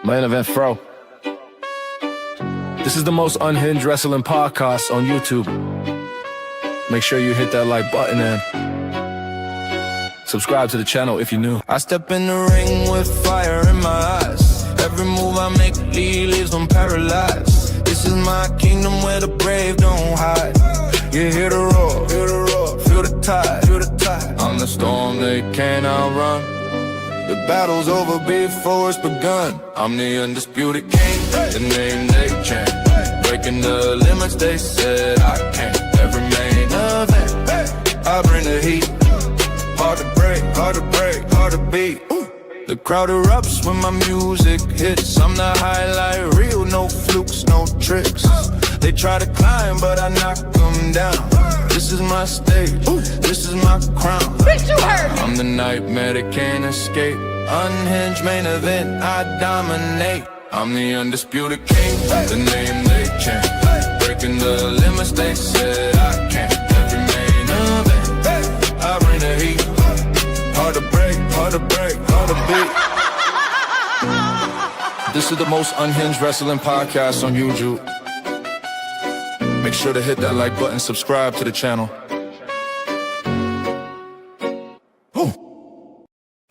Main event fro. This is the most unhinged wrestling podcast on YouTube. Make sure you hit that like button and subscribe to the channel if you're new. I step in the ring with fire in my eyes. Every move I make leaves them paralyzed. This is my kingdom where the brave don't hide. You hear the roar, feel the tide. I'm the storm they can't outrun. The battle's over before it's begun. I'm the undisputed king, the name they chant. Breaking the limits they said I can't. Every main event, I bring the heat. Hard to break, hard to beat. The crowd erupts when my music hits. I'm the highlight reel, no flukes, no tricks. They try to climb, but I knock them down. This is my stage, this is my crown. I'm the nightmare that can't escape. Unhinged main event, I dominate. I'm the undisputed king, the name they chant. Breaking the limits they said I can't. Every main event, I bring the heat. Hard to break, hard to beat. This is the most unhinged wrestling podcast on YouTube. Make sure to hit that like button, subscribe to the channel.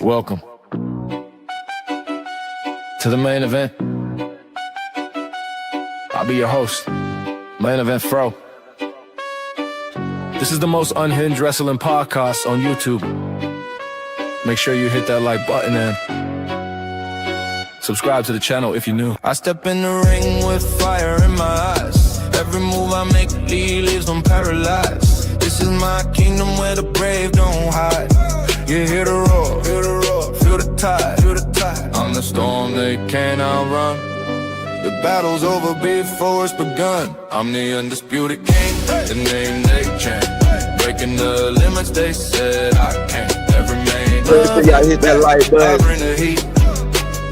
Welcome to the main event. I'll be your host, Main Event Fro. This is the most unhinged wrestling podcast on YouTube. Make sure you hit that like button and subscribe to the channel if you're new. I step in the ring with fire in my eyes. Every move I make leaves them paralyzed. This is my kingdom where the brave don't hide. You hear the roar, feel the tide. I'm the storm they can't outrun. The battle's over before it's begun. I'm the undisputed king, the name they chant. Breaking the limits they said I can't. Every main event, I hit that like button. I bring the heat.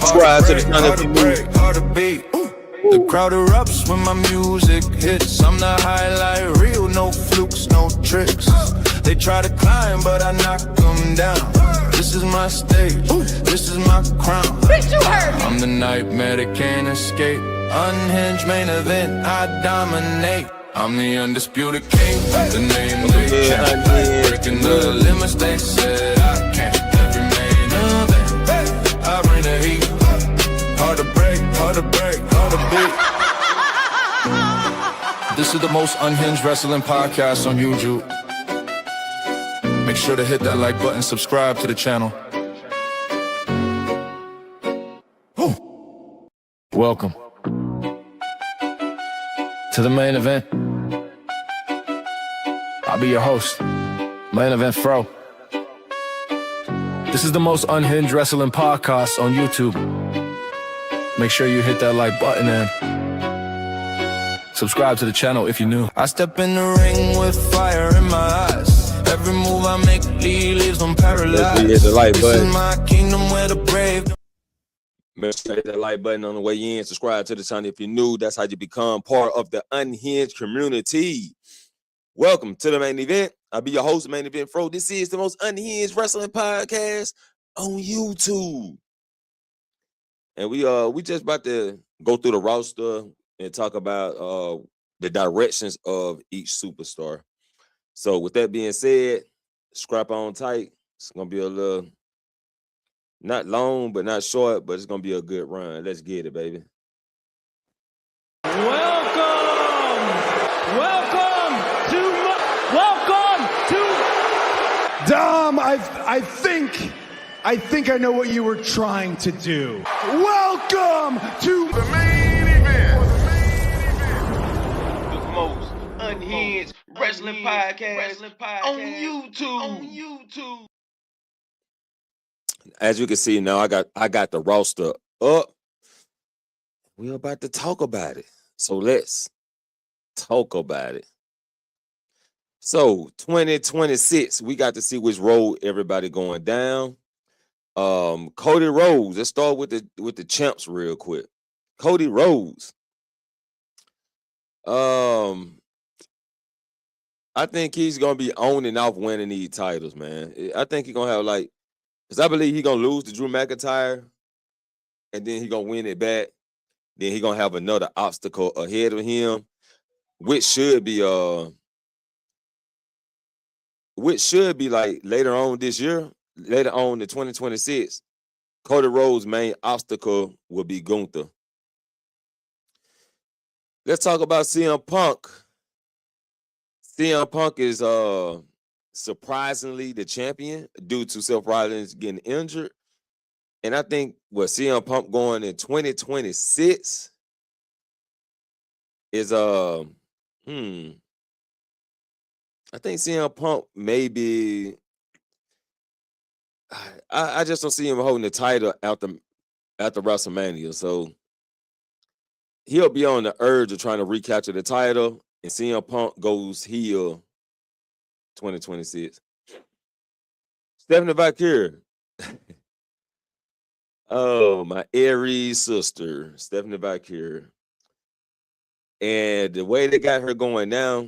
Subscribe to the channel if you're new. Hard to beat. The crowd erupts when my music hits. I'm the highlight reel, no flukes, no tricks. They try to climb, but I knock them down. This is my stage, this is my crown. I'm the nightmare that can't escape. Unhinged main event, I dominate. I'm the undisputed king, the name they chant. Breaking the limits they said I can't. Every main event, I bring the heat. Hard to break, hard to beat. This is the most unhinged wrestling podcast on YouTube. Make sure to hit that like button, subscribe to the channel. Welcome to the main event. I'll be your host, Main Event Fro. This is the most unhinged wrestling podcast on YouTube. Make sure you hit that like button and subscribe to the channel if you're new. I step in the ring with fire in my eyes. Every move I make leaves them paralyzed. Hit the like button. This is my kingdom where the brave. Make sure to hit that like button on the way in. Subscribe to the channel if you're new. That's how you become part of the unhinged community. Welcome to the main event. I'll be your host, Main Event Fro. This is the most unhinged wrestling podcast on YouTube. And we just about to go through the roster and talk about the directions of each superstar. So with that being said, scrap on tight. It's gonna be a little not long, but not short, but it's gonna be a good run. Let's get it, baby. Welcome to Dom, I think I know what you were trying to do. Welcome to the main event. The most unhinged wrestling podcast on YouTube. As you can see now, I got the roster up. We're about to talk about it. So let's talk about it. So 2026, we got to see which road everybody going down. Cody Rhodes. Let's start with the champs real quick. Cody Rhodes. I think he's gonna be on and off winning these titles, man. I think he's gonna have because I believe he's gonna lose to Drew McIntyre. and then he gonna win it back. Then he gonna have another obstacle ahead of him, which should be like later on this year, later on in 2026. Cody Rhodes' main obstacle will be Gunther. Let's talk about CM Punk. CM Punk is surprisingly the champion due to Seth Rollins getting injured. And I think what CM Punk going in 2026 is I think CM Punk maybe I just don't see him holding the title after WrestleMania. So he'll be on the urge of trying to recapture the title, and CM Punk goes heel 2026. Stephanie Valkyrie. Oh, my Aries sister, Stephanie Valkyrie. And the way they got her going now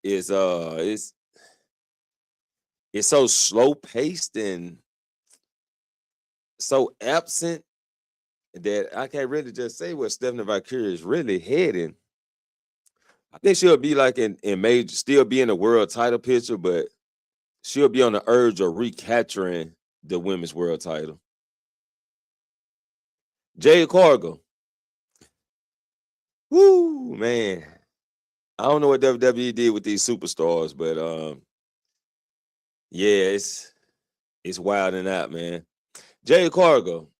is it's so slow paced and so absent that I can't really just say what Stephanie Valkyrie is really heading. I think she'll be like in major, still be in the world title picture, but she'll be on the urge of recapturing the women's world title. Jade Cargill. Woo, man. I don't know what WWE did with these superstars, but yeah, it's wild and out, man. Jade Cargill,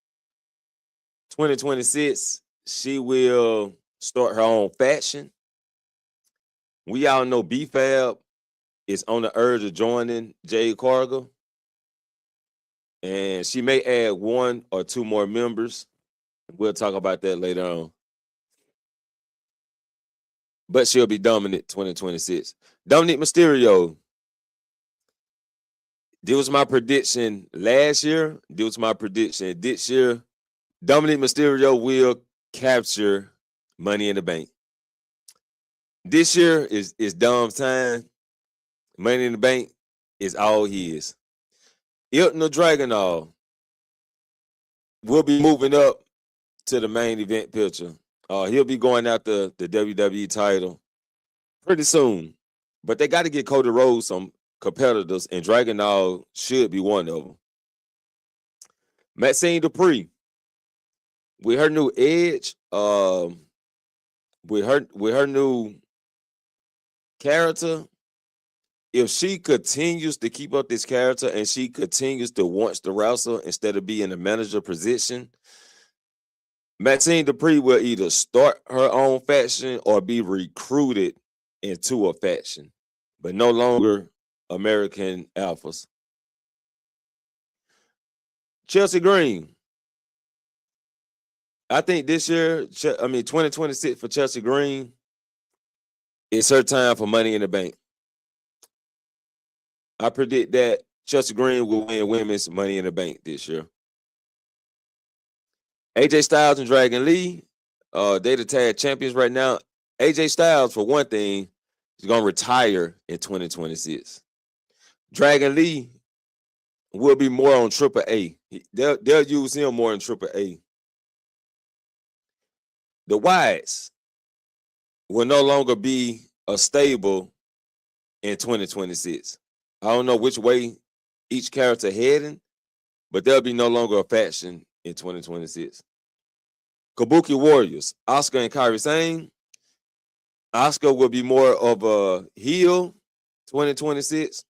2026, she will start her own faction. We all know B-Fab is on the urge of joining Jade Cargill, and she may add 1 or 2 more members. We'll talk about that later on. But she'll be dominant 2026. Dominic Mysterio. This was my prediction last year. This was my prediction this year. Dominic Mysterio will capture Money in the Bank. This year is Dom's time. Money in the Bank is all his. Hilton the Dragunov will be moving up to the main event picture. He'll be going after the WWE title pretty soon. But they got to get Cody Rhodes some competitors, and Dragunov should be one of them. Maxine Dupree, with her new edge, with her new character, if she continues to keep up this character and she continues to want to wrestle instead of be in a manager position, Maxine Dupree will either start her own faction or be recruited into a faction, but no longer American Alphas. Chelsea Green. I think this year, 2026 for Chelsea Green, it's her time for Money in the Bank. I predict that Chelsea Green will win women's Money in the Bank this year. AJ Styles and Dragon Lee, they the tag champions right now. AJ Styles, for one thing, is going to retire in 2026. Dragon Lee will be more on Triple A. They'll use him more in Triple A. The Wyatts will no longer be a stable in 2026. I don't know which way each character heading, but they'll be no longer a faction in 2026. Kabuki Warriors, Asuka and Kairi Sane. Asuka will be more of a heel 2026.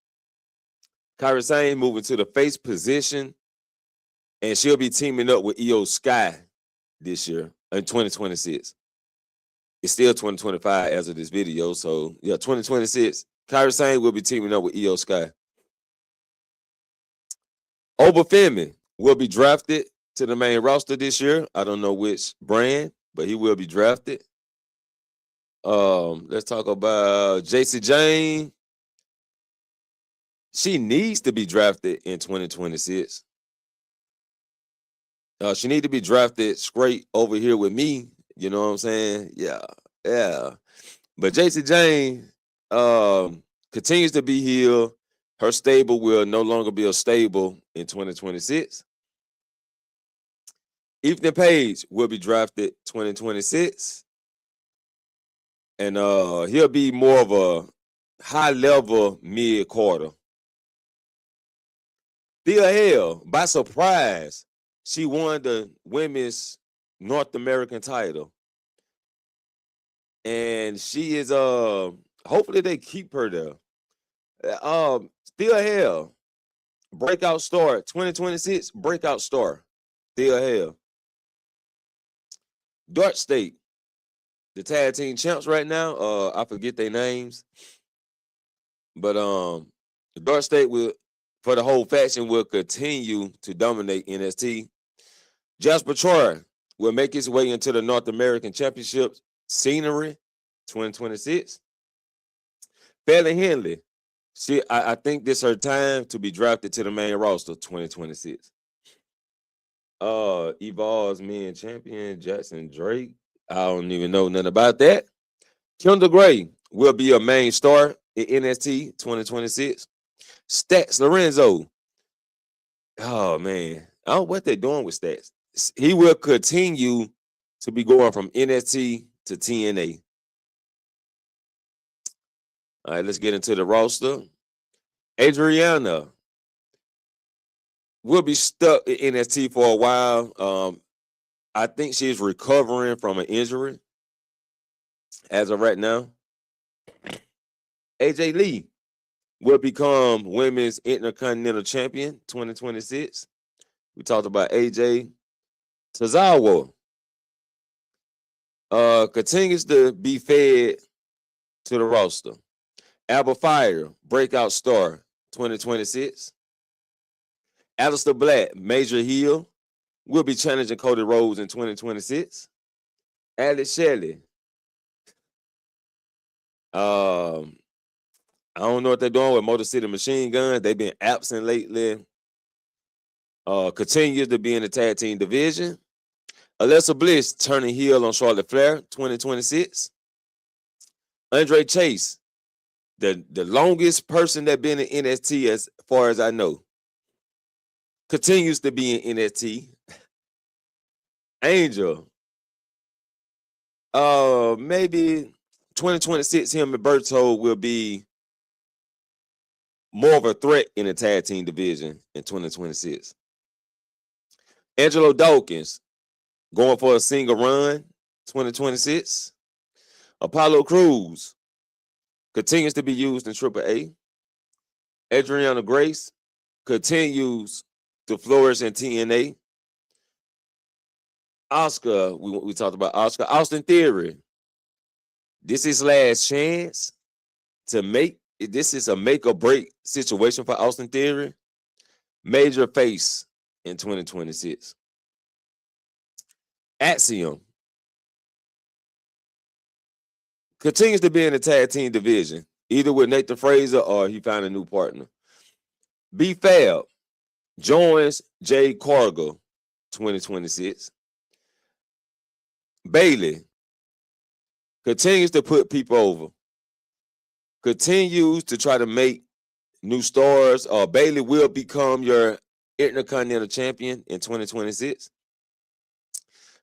Kairi Sane moving to the face position, and she'll be teaming up with Io Sky this year in 2026. It's still 2025 as of this video, so yeah, 2026. Kairi Sane will be teaming up with Io Sky. Obafemi will be drafted to the main roster this year. I don't know which brand, but he will be drafted. Let's talk about JC Jane. She needs to be drafted in 2026. She needs to be drafted straight over here with me. You know what I'm saying? Yeah. But JC Jane continues to be here. Her stable will no longer be a stable in 2026. Ethan Page will be drafted 2026. And he'll be more of a high-level mid-quarter. Thea Hale, by surprise, she won the women's North American title. And she is hopefully they keep her there. Thea Hale, breakout star, 2026, breakout star. Thea Hale. Dart State, the tag team champs right now. I forget their names. But Dart State will, for the whole faction, will continue to dominate NXT. Jasper Troy will make his way into the North American Championship scenery 2026. Fairly Henley, I think this is her time to be drafted to the main roster 2026. Evolve's men champion, Jackson Drake. I don't even know nothing about that. Kendall Gray will be a main star in NXT 2026. Stats Lorenzo. Oh, man. I don't know what they're doing with Stats. He will continue to be going from NXT to TNA. All right, let's get into the roster. Adriana will be stuck in NXT for a while. I think she's recovering from an injury as of right now. AJ Lee will become Women's Intercontinental Champion 2026. We talked about AJ. Tozawa continues to be fed to the roster. Alba Fire, breakout star 2026. Aleister Black, major heel, will be challenging Cody Rhodes in 2026. Alex Shelley. I don't know what they're doing with Motor City Machine Guns. They've been absent lately. Continues to be in the tag team division. Alexa Bliss turning heel on Charlotte Flair 2026. Andre Chase, the longest person that been in NXT as far as I know, continues to be in NXT. Angel, maybe 2026, him and Berto will be more of a threat in the tag team division in 2026. Angelo Dawkins going for a single run 2026. Apollo Crews continues to be used in AAA. Adriana Grace continues to flourish in TNA. Oscar, we talked about Oscar. Austin Theory. This is last chance to make. This is a make or break situation for Austin Theory. Major face in 2026. Axiom continues to be in the tag team division, either with Nathan Fraser or he found a new partner. B-Fab joins Jay Cargill 2026. Bailey continues to put people over. Continues to try to make new stars. Bailey will become your Intercontinental Champion in 2026.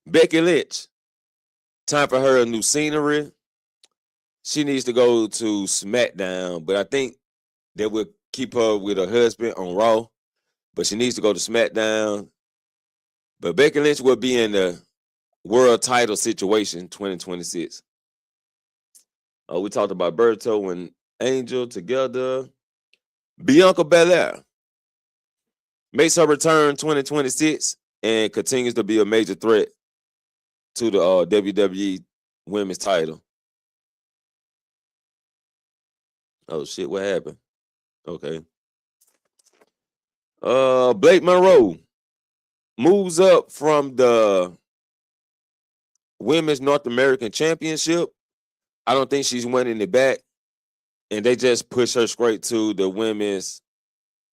Becky Lynch, time for her a new scenery. She needs to go to SmackDown, but I think they will keep her with her husband on Raw. But she needs to go to SmackDown. But Becky Lynch will be in the world title situation 2026. We talked about Berto and Angel together. Bianca Belair makes her return 2026 and continues to be a major threat to the WWE Women's title. Oh, shit, what happened? Okay. Blake Monroe moves up from the Women's North American Championship. I don't think she's winning it back. And they just push her straight to the Women's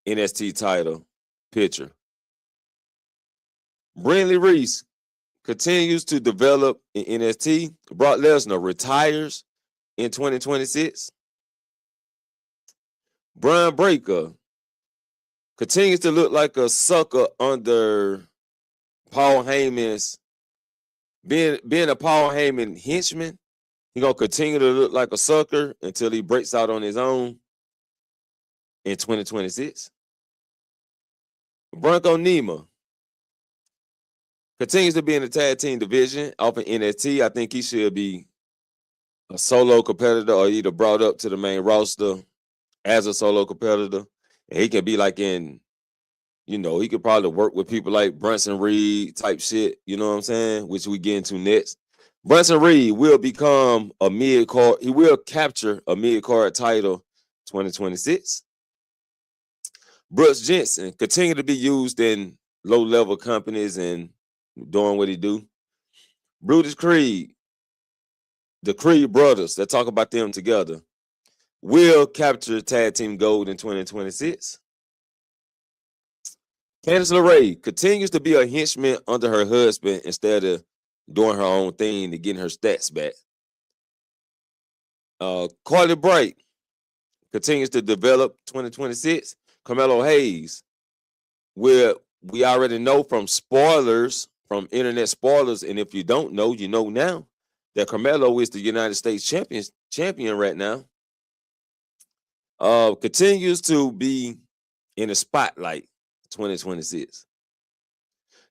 NXT title picture. Brindley Reese continues to develop in NXT. Brock Lesnar retires in 2026. Brian Breaker continues to look like a sucker under Paul Heyman's being a Paul Heyman henchman. He gonna continue to look like a sucker until he breaks out on his own in 2026. Bronco Nima continues to be in the tag team division off of NXT. I think he should be a solo competitor or either brought up to the main roster as a solo competitor. And he can be like in, he could probably work with people like Brunson Reed type shit, you know what I'm saying? Which we get into next. Brunson Reed will become a mid-card. He will capture a mid-card title 2026. Brooks Jensen continue to be used in low-level companies and doing what he do. Brutus Creed, the Creed brothers, that talk about them together, will capture tag team gold in 2026. Candice LeRae continues to be a henchman under her husband instead of doing her own thing and getting her stats back. Carly Bright continues to develop 2026. Carmelo Hayes, where we already know from spoilers, from internet spoilers, and if you don't know, you know now, that Carmelo is the United States champion right now. Continues to be in the spotlight 2026.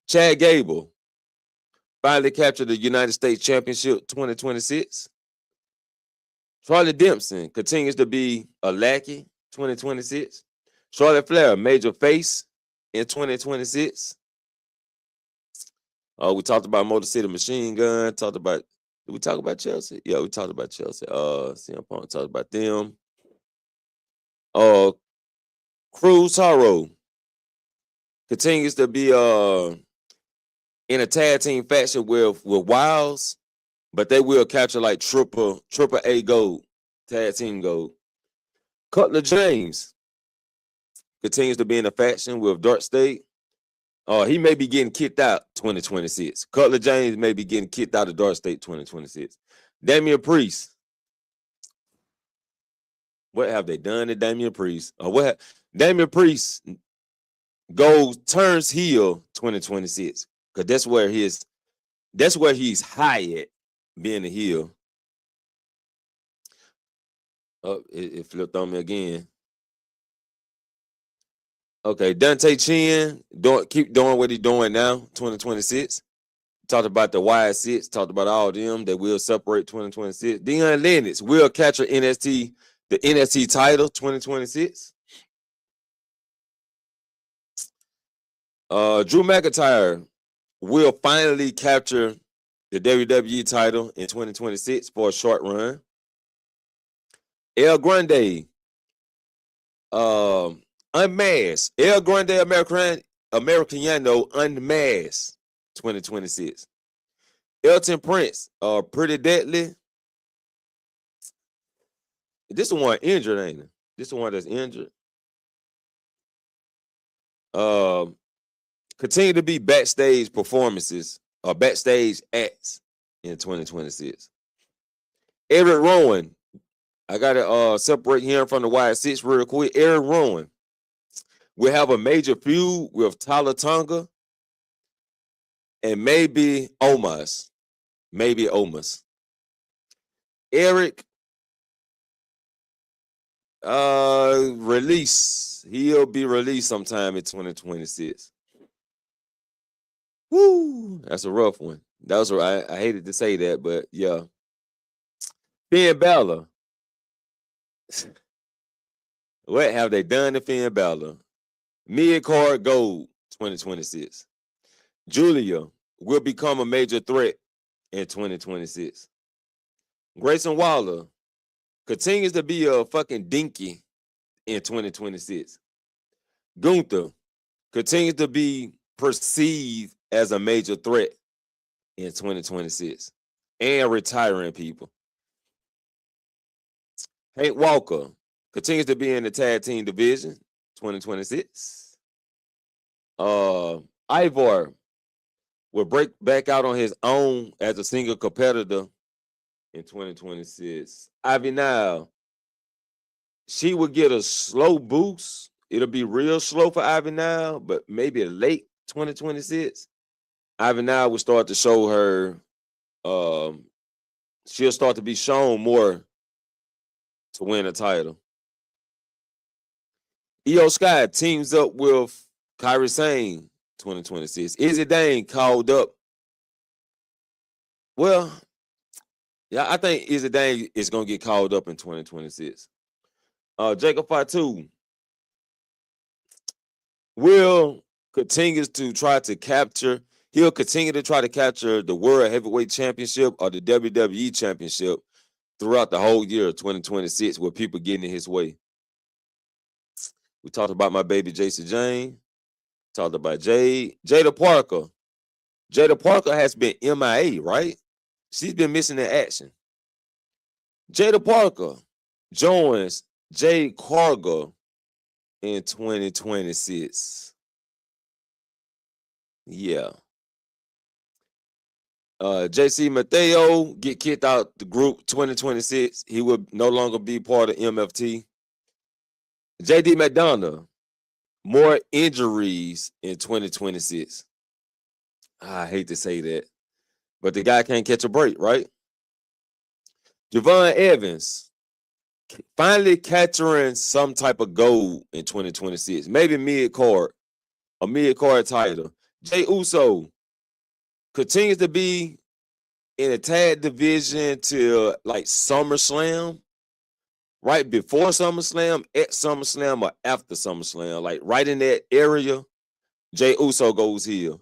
Chad Gable finally captured the United States Championship 2026. Charlotte Dempsey continues to be a lackey 2026. Charlotte Flair, major face in 2026. We talked about Motor City Machine Gun. Did we talk about Chelsea? Yeah, we talked about Chelsea. CM Punk talked about them. Cruz Taro continues to be in a tag team faction with Wiles, but they will capture like triple A gold, tag team gold. Cutler James continues to be in a faction with Dark State. He may be getting kicked out 2026. Cutler James may be getting kicked out of Dark State 2026. Damian Priest. What have they done to Damian Priest? Damian Priest turns heel 2026. Because that's where he's high at, being a heel. Oh, it flipped on me again. Okay, Dante Chen, keep doing what he's doing now, 2026. Talked about the Y6, talked about all of them that will separate 2026. Deion Lennox will capture the NXT title 2026. Drew McIntyre will finally capture the WWE title in 2026 for a short run. El Grande, unmasked. El Grande Americano unmasked 2026. Elton Prince, Pretty Deadly. This is the one injured, ain't it? This is the one that's injured. Continue to be backstage performances or backstage acts in 2026. Eric Rowan, I gotta separate him from the Y6 real quick. Eric Rowan will have a major feud with Tyler Tonga and maybe Omos. Eric release. He'll be released sometime in 2026. Woo, that's a rough one. I hated to say that, but yeah. Finn Balor. What have they done to Finn Balor? Mid-card gold 2026. Julia will become a major threat in 2026. Grayson Waller continues to be a fucking dinky in 2026. Gunther continues to be perceived as a major threat in 2026 and retiring people. Hank Walker continues to be in the tag team division 2026. Ivar will break back out on his own as a single competitor in 2026. Ivy Nile, she will get a slow boost. It'll be real slow for Ivy Nile, but maybe a late 2026. Ivan now will start to show her. She'll start to be shown more to win a title. Io Sky teams up with Kyrie Sane 2026. Izzy Dane called up. Well, yeah, I think Izzy Dane is going to get called up in 2026. Jacob Fatu will continue to try to capture. He'll continue to try to capture the World Heavyweight Championship or the WWE Championship throughout the whole year of 2026 with people getting in his way. We talked about my baby Jason Jane. Talked about Jada Parker. Jada Parker has been MIA, right? She's been missing in action. Jada Parker joins Jade Cargill in 2026. Yeah. JC Mateo get kicked out the group 2026. He will no longer be part of MFT. JD McDonough, more injuries in 2026. I hate to say that, but the guy can't catch a break, right? Javon Evans, finally capturing some type of gold in 2026. Maybe mid-card, a mid-card title. Jey Uso continues to be in a tag division till like SummerSlam, right before SummerSlam, at SummerSlam, or after SummerSlam. Like right in that area, Jey Uso goes here.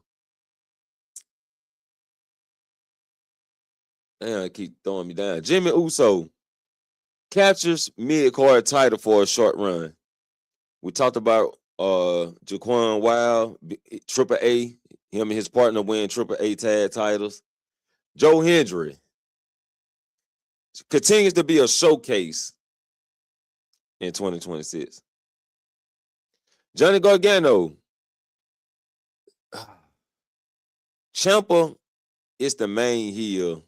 Damn, I keep throwing me down. Jimmy Uso captures mid-card title for a short run. We talked about Jaquan Wild, Triple A, him and his partner win Triple A tag titles. Joe Hendry continues to be a showcase in 2026. Johnny Gargano. Ciampa is the main heel,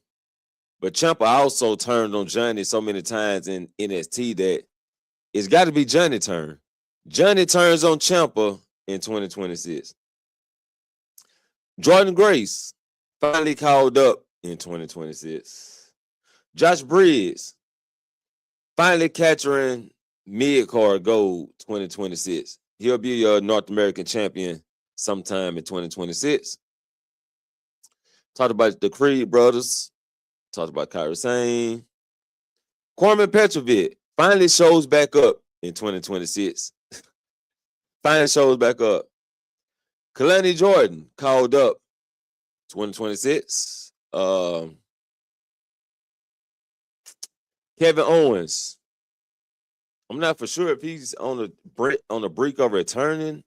but Ciampa also turned on Johnny so many times in NXT that it's got to be Johnny's turn. Johnny turns on Ciampa in 2026. Jordan Grace finally called up in 2026. Josh Briggs finally capturing mid-card gold 2026. He'll be your North American champion sometime in 2026. Talked about the Creed brothers. Talked about Kyrie Sane. Corman Petrovic finally shows back up in 2026. Finally shows back up. Kalani Jordan called up 2026. Kevin Owens. I'm not for sure if he's on the brink of returning.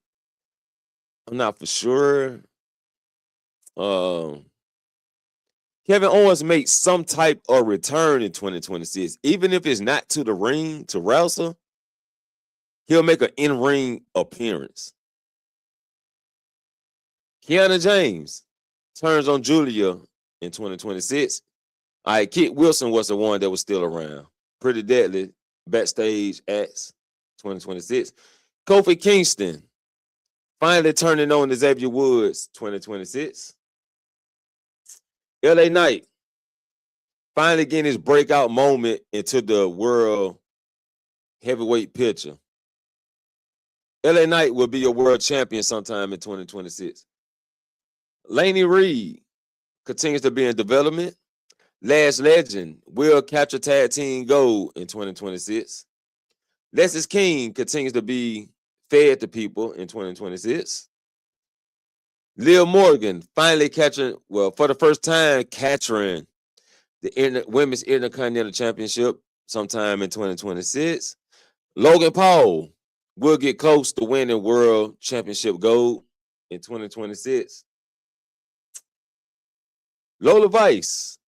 I'm not for sure. Kevin Owens makes some type of return in 2026. Even if it's not to the ring to wrestle, he'll make an in-ring appearance. Kiana James turns on Julia in 2026. All right, Kit Wilson was the one that was still around. Pretty Deadly backstage acts 2026. Kofi Kingston finally turning on to Xavier Woods 2026. LA Knight finally getting his breakout moment into the world heavyweight picture. LA Knight will be your world champion sometime in 2026. Laney Reed continues to be in development. Last Legend will capture tag team gold in 2026. Lexis King continues to be fed to people in 2026. Liv Morgan finally for the first time, capturing the Women's Intercontinental Championship sometime in 2026. Logan Paul will get close to winning World Championship gold in 2026. Lola Vice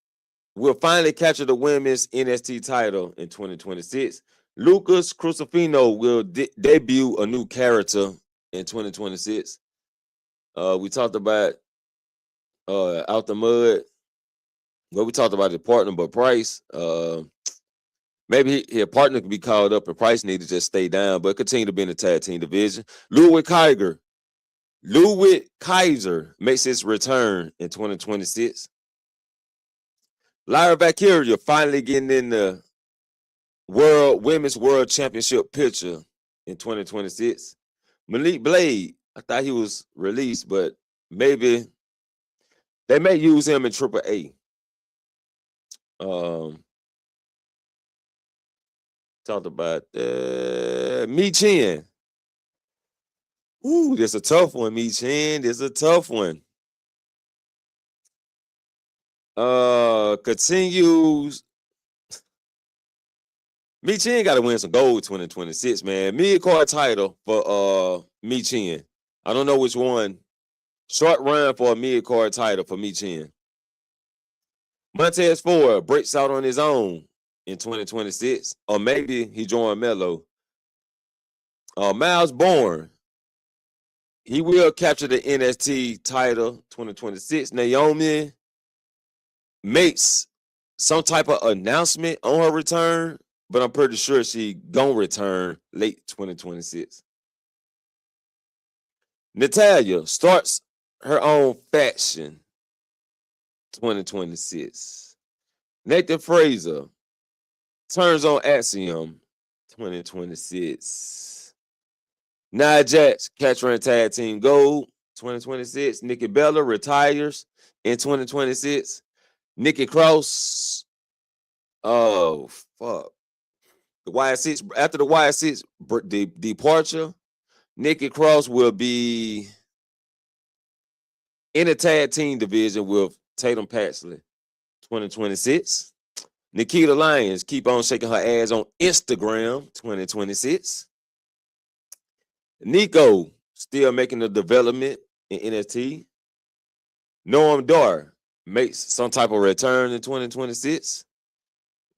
will finally capture the Women's NXT title in 2026. Lucas Crucifino will debut a new character in 2026. We talked about Out the Mud. Well, we talked about his partner, but Price. Maybe his partner could be called up and Price need to just stay down, but continue to be in the tag team division. Ludwig Kaiger Ludwig Kaiser makes his return in 2026. Lyra Valkyria finally getting in the Women's World Championship picture in 2026. Malik Blade, I thought he was released, but maybe they may use him in AAA. Talked about Mi Chen. Ooh, this a tough one, Mi Chen. This a tough one. Continues. Mi Chen got to win some gold 2026, man. Mid-card title for Mi Chen. I don't know which one. Short run for a mid-card title for Mi Chen. Montez Ford breaks out on his own in 2026, or maybe he joined Melo. Miles Bourne, he will capture the NXT title 2026. Naomi makes some type of announcement on her return, but I'm pretty sure she gonna return late 2026. Natalya starts her own faction 2026. Nathan Fraser turns on Axiom 2026. Nia Jax capturing tag team gold 2026. Nikki Bella retires in 2026. Nikki Cross, oh fuck. The YS6, after the YS6 departure, Nikki Cross will be in the tag team division with Tatum Paxley 2026. Nikita Lyons keep on shaking her ass on Instagram 2026. Nico still making the development in NXT. Noam Dar makes some type of return in 2026.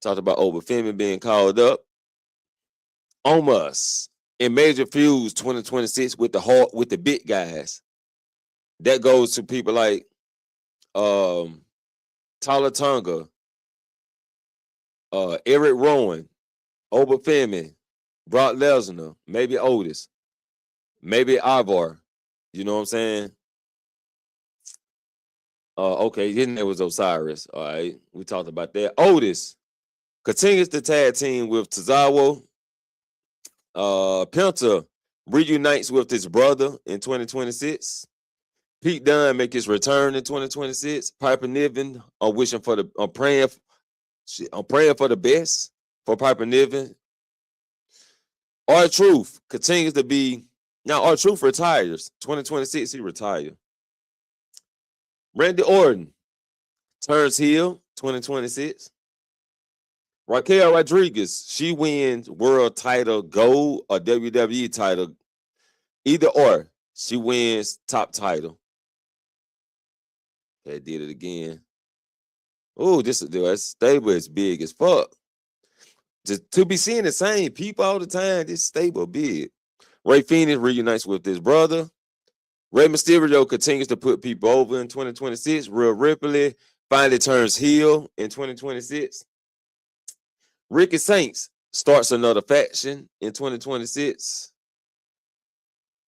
Talked about Obafemi being called up. Omos in major feuds 2026 with the big guys. That goes to people like Tala Tonga, Eric Rowan, Obafemi, Brock Lesnar, maybe Otis, maybe Ivar. You know what I'm saying? Okay, his name was Osiris. All right, we talked about that. Otis continues the tag team with Tozawa. Penta reunites with his brother in 2026. Pete Dunne make his return in 2026. Piper Niven, I'm praying for the best for Piper Niven. R-Truth continues to be, now R-Truth retires. 2026, he retired. Randy Orton turns heel 2026. Raquel Rodriguez, she wins world title gold or WWE title. Either or, she wins top title. They did it again. Oh, this stable is big as fuck. Just to be seeing the same people all the time, this stable big. Ray Phoenix reunites with his brother. Rey Mysterio continues to put people over in 2026. Rhea Ripley finally turns heel in 2026. Ricky Saints starts another faction in 2026.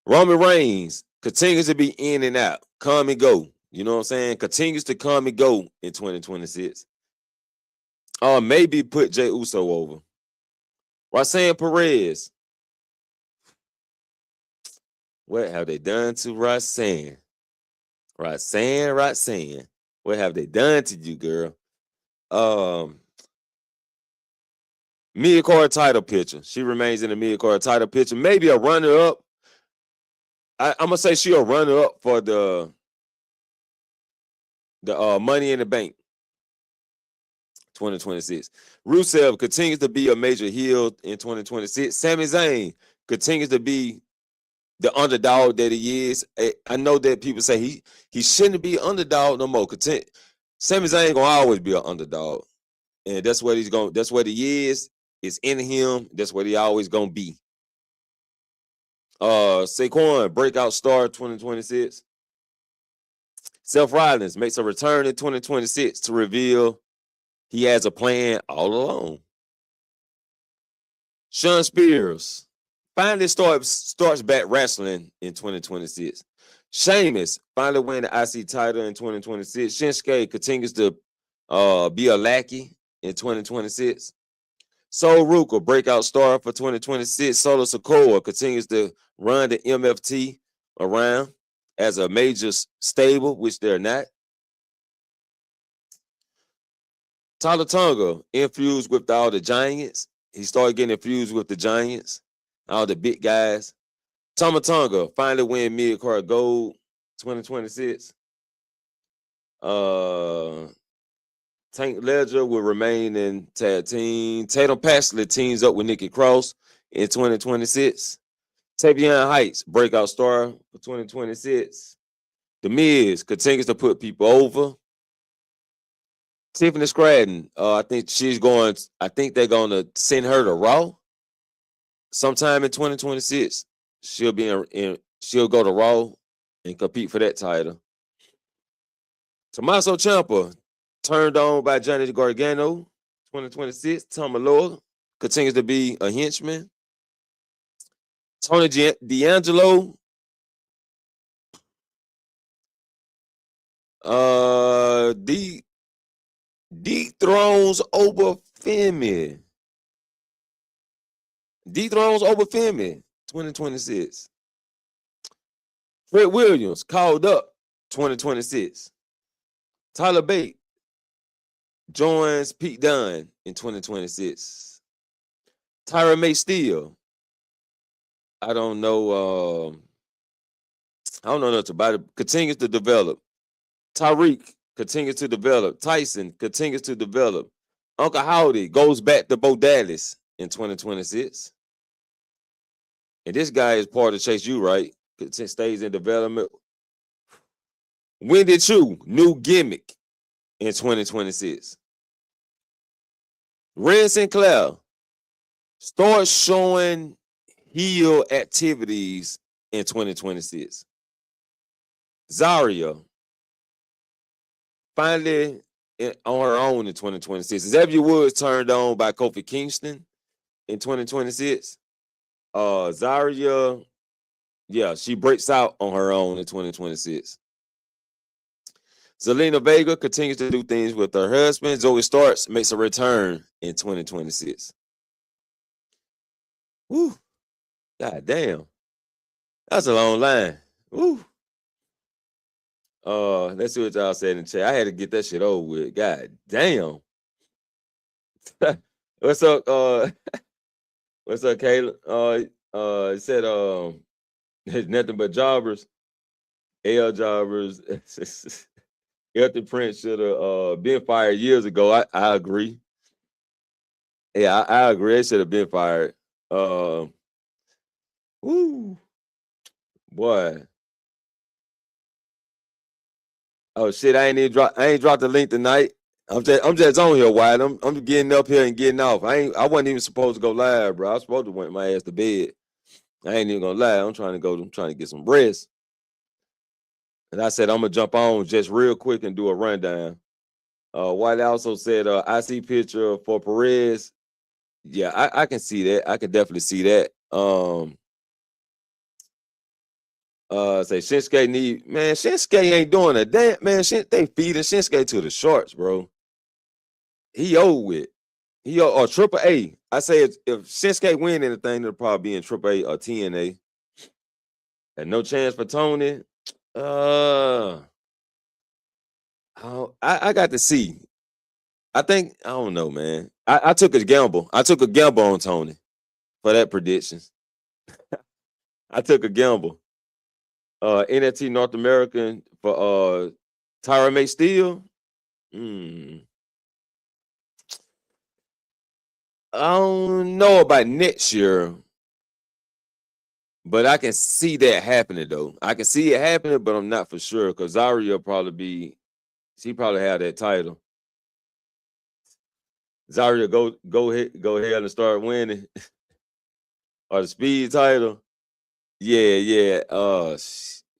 Roman Reigns continues to be in and out, come and go. You know what I'm saying? Continues to come and go in 2026. Maybe put Jey Uso over. Roxanne Perez. What have they done to Roxanne? Roxanne. What have they done to you, girl? Mid-card title picture. She remains in the mid-card title picture. Maybe a runner-up. I'm going to say she'll a runner-up for the Money in the Bank 2026. Rusev continues to be a major heel in 2026. Sami Zayn continues to be the underdog that he is. I know that people say he shouldn't be an underdog no more. Sami Zayn gonna always be an underdog, and that's what he's going. That's what he is. It's in him. That's what he always gonna be. Saquon breakout star 2026. Seth Rollins makes a return in 2026 to reveal he has a plan all along. Shawn Spears finally starts back wrestling in 2026. Sheamus finally win the IC title in 2026. Shinsuke continues to be a lackey in 2026. Sol Ruka, breakout star for 2026. Solo Sikoa continues to run the MFT around as a major stable, which they're not. Tyler Tonga infused with all the giants. He started getting infused with the giants, all the big guys. Tama Tonga finally win mid-card gold 2026. Tank Ledger will remain in tag team. Tatum Paxley teams up with Nikki Cross in 2026. Tavion Heights, breakout star for 2026. The Miz continues to put people over. Tiffany Stratton, I think they're going to send her to Raw sometime in 2026. She'll be she'll go to Raw and compete for that title. Tommaso Ciampa, turned on by Johnny Gargano, 2026. Tom Malloy continues to be a henchman. Tony D'Angelo, dethrones over Femi. Dethrones over Femi, 2026. Fred Williams, called up, 2026. Tyler Bate joins Pete Dunne in 2026. Tyra May Steele. I don't know nothing about it. Continues to develop. Tyreek continues to develop. Tyson continues to develop. Uncle Howdy goes back to Bo Dallas in 2026. And this guy is part of Chase U, right? Stays in development. Wendy Chu, new gimmick in 2026. Red Sinclair starts showing heel activities in 2026. Zarya finally on her own in 2026. Xavier Woods turned on by Kofi Kingston in 2026. Zarya, she breaks out on her own in 2026. Zelina Vega continues to do things with her husband. Zoe Starks makes a return in 2026. Woo. God damn. That's a long line. Woo. Let's see what y'all said in the chat. I had to get that shit over with. God damn. What's up? What's up, Caleb? It said there's nothing but jobbers. L jobbers. Elton Prince should have been fired years ago. I agree. Yeah, I agree. They should have been fired. Woo. Boy. Oh shit, I ain't dropped the link tonight. I'm just on here, Wyatt. I'm getting up here and getting off. I wasn't even supposed to go live, bro. I was supposed to went my ass to bed. I ain't even gonna lie. I'm trying to get some rest. And I said I'm gonna jump on just real quick and do a rundown. White also said I see picture for Perez. Yeah, I can see that. I can definitely see that. Say Shinsuke ain't doing a damn, man. They feeding Shinsuke to the shorts, bro. He old with. Or Triple A. I say if Shinsuke win anything, it'll probably be in Triple A or TNA. And no chance for Tony. I got to see. I don't know, man. I took a gamble. I took a gamble on Tony for that prediction. I took a gamble. NXT North American for Tyra May Steele. I don't know about next year, but I can see that happening though. I can see it happening, but I'm not for sure because Zarya she probably have that title. Zarya go ahead and start winning. Or the speed title. Yeah.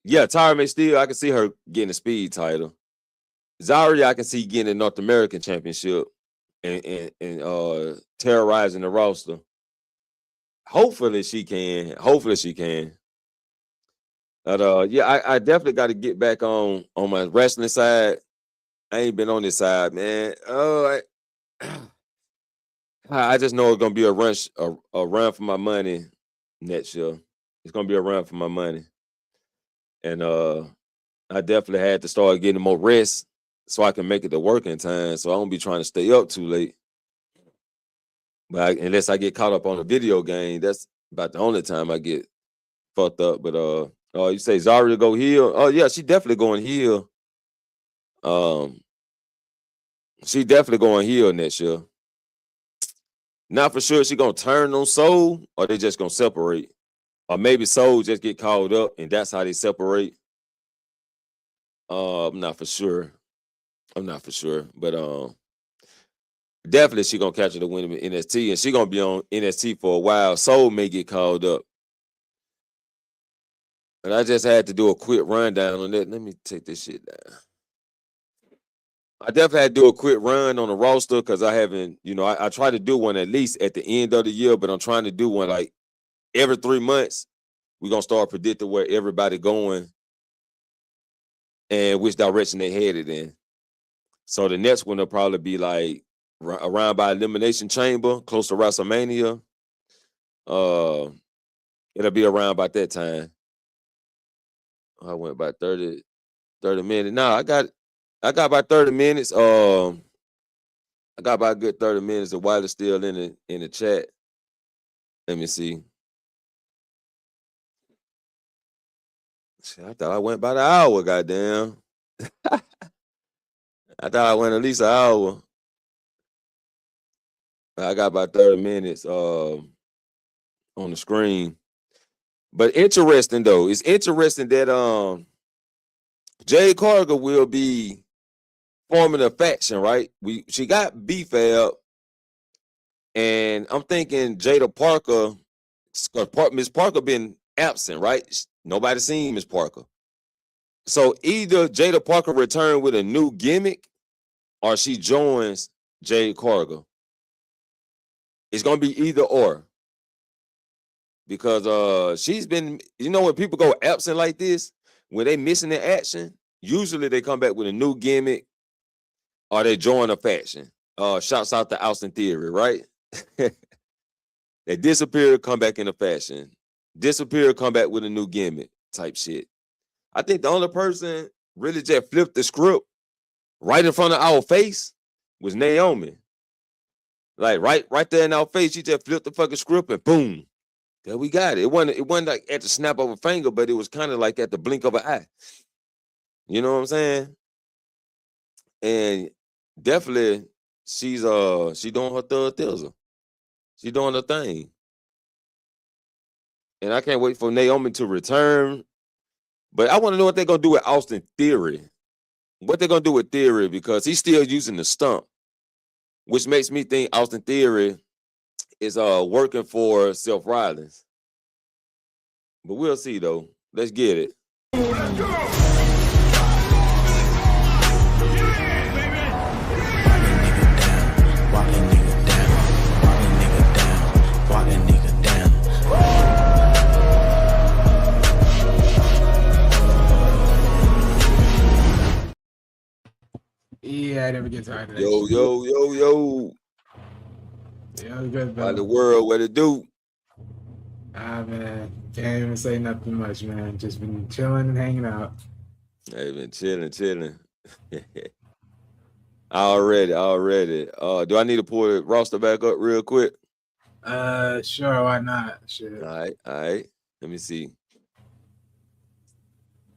Tyra May Steele, I can see her getting a speed title. Zarya, I can see getting a North American championship and terrorizing the roster. Hopefully she can. But yeah, I definitely got to get back on my wrestling side. I ain't been on this side, man. I just know it's gonna be a run for my money next year. It's gonna be a run for my money, and I definitely had to start getting more rest so I can make it to work in time. So I don't be trying to stay up too late. But unless I get caught up on a video game, that's about the only time I get fucked up. But you say Zaria go heel? Oh yeah, she definitely going heel. She definitely going heel next year. Not for sure she gonna turn on Soul, or they just gonna separate. Or maybe Soul just get called up and that's how they separate. I'm not for sure. But definitely she gonna capture the win in NXT, and she gonna be on NXT for a while. Soul may get called up. And I just had to do a quick rundown on that. Let me take this shit down. I definitely had to do a quick run on the roster because I haven't, I try to do one at least at the end of the year, but I'm trying to do one like every 3 months. We're gonna start predicting where everybody going and which direction they headed in. So the next one will probably be like around by Elimination Chamber, close to WrestleMania. It'll be around about that time. I went about 30 minutes. No, I got about 30 minutes. I got about a good 30 minutes. The while it's still in the chat. Let me see. Shit, I thought I went about an hour, goddamn. I thought I went at least an hour. I got about 30 minutes on the screen. But interesting though. It's interesting that Jade Cargill will be forming a faction, right? She got B-Fab, and I'm thinking Jada Parker, Miss Parker been absent, right? Nobody seen Miss Parker. So either Jada Parker return with a new gimmick or she joins Jade Cargill. It's gonna be either or. Because she's been, when people go absent like this, when they missing the action, usually they come back with a new gimmick or they join a faction. Shouts out to Austin Theory, right? They disappear, come back in a fashion. Disappear, come back with a new gimmick type shit. I think the only person really just flipped the script right in front of our face was Naomi. Like right there in our face, she just flipped the fucking script and boom. There we got it. It wasn't like at the snap of a finger, but it was kind of like at the blink of an eye. You know what I'm saying? And definitely she doing her third thizzle. She doing her thing. And I can't wait for Naomi to return. But I want to know what they're gonna do with Austin Theory. What they're gonna do with Theory, because he's still using the stump, which makes me think Austin Theory is working for Seth Rollins. But we'll see though. Let's get it. Let's go. Yeah, I never get tired of that. Yo. Yeah, good By the world, what it do? Man, can't even say nothing much, man. Just been chilling and hanging out. Hey, been chilling. Already. Do I need to pull the roster back up real quick? Sure, why not? Shit. All right. Let me see.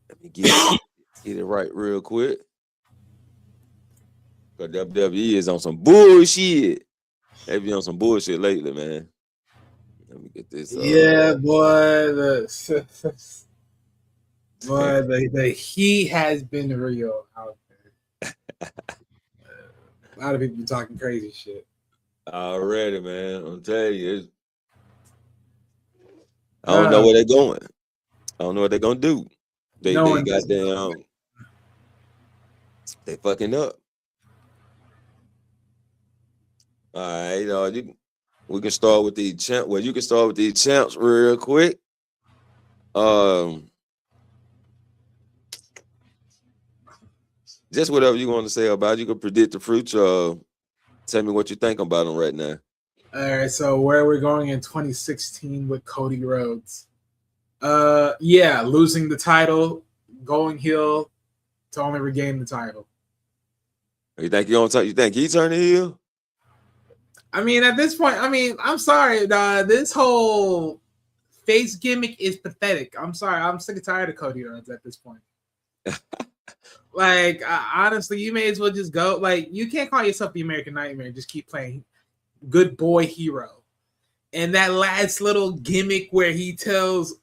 Let me get it right real quick. Cause WWE is on some bullshit. They be on some bullshit lately, man. Let me get this. Yeah, boy. The heat has been real out there. A lot of people talking crazy shit. Already, man. I'm telling you, I don't know where they're going. I don't know what they're gonna do. They goddamn. They fucking up. All right, we can start with the champ. Well, you can start with the champs real quick. just whatever you want to say about it. You can predict the future. Tell me what you think about him right now. All right, so where we're going in 2016 with Cody Rhodes. Yeah, losing the title, going heel to only regain the title. You think you think he turned the heel? I mean, at this point, I'm sorry, this whole face gimmick is pathetic. I'm sorry, I'm sick and tired of Cody Rhodes at this point. Like, honestly, you may as well just go. Like, you can't call yourself the American Nightmare and just keep playing good boy hero. And that last little gimmick where he tells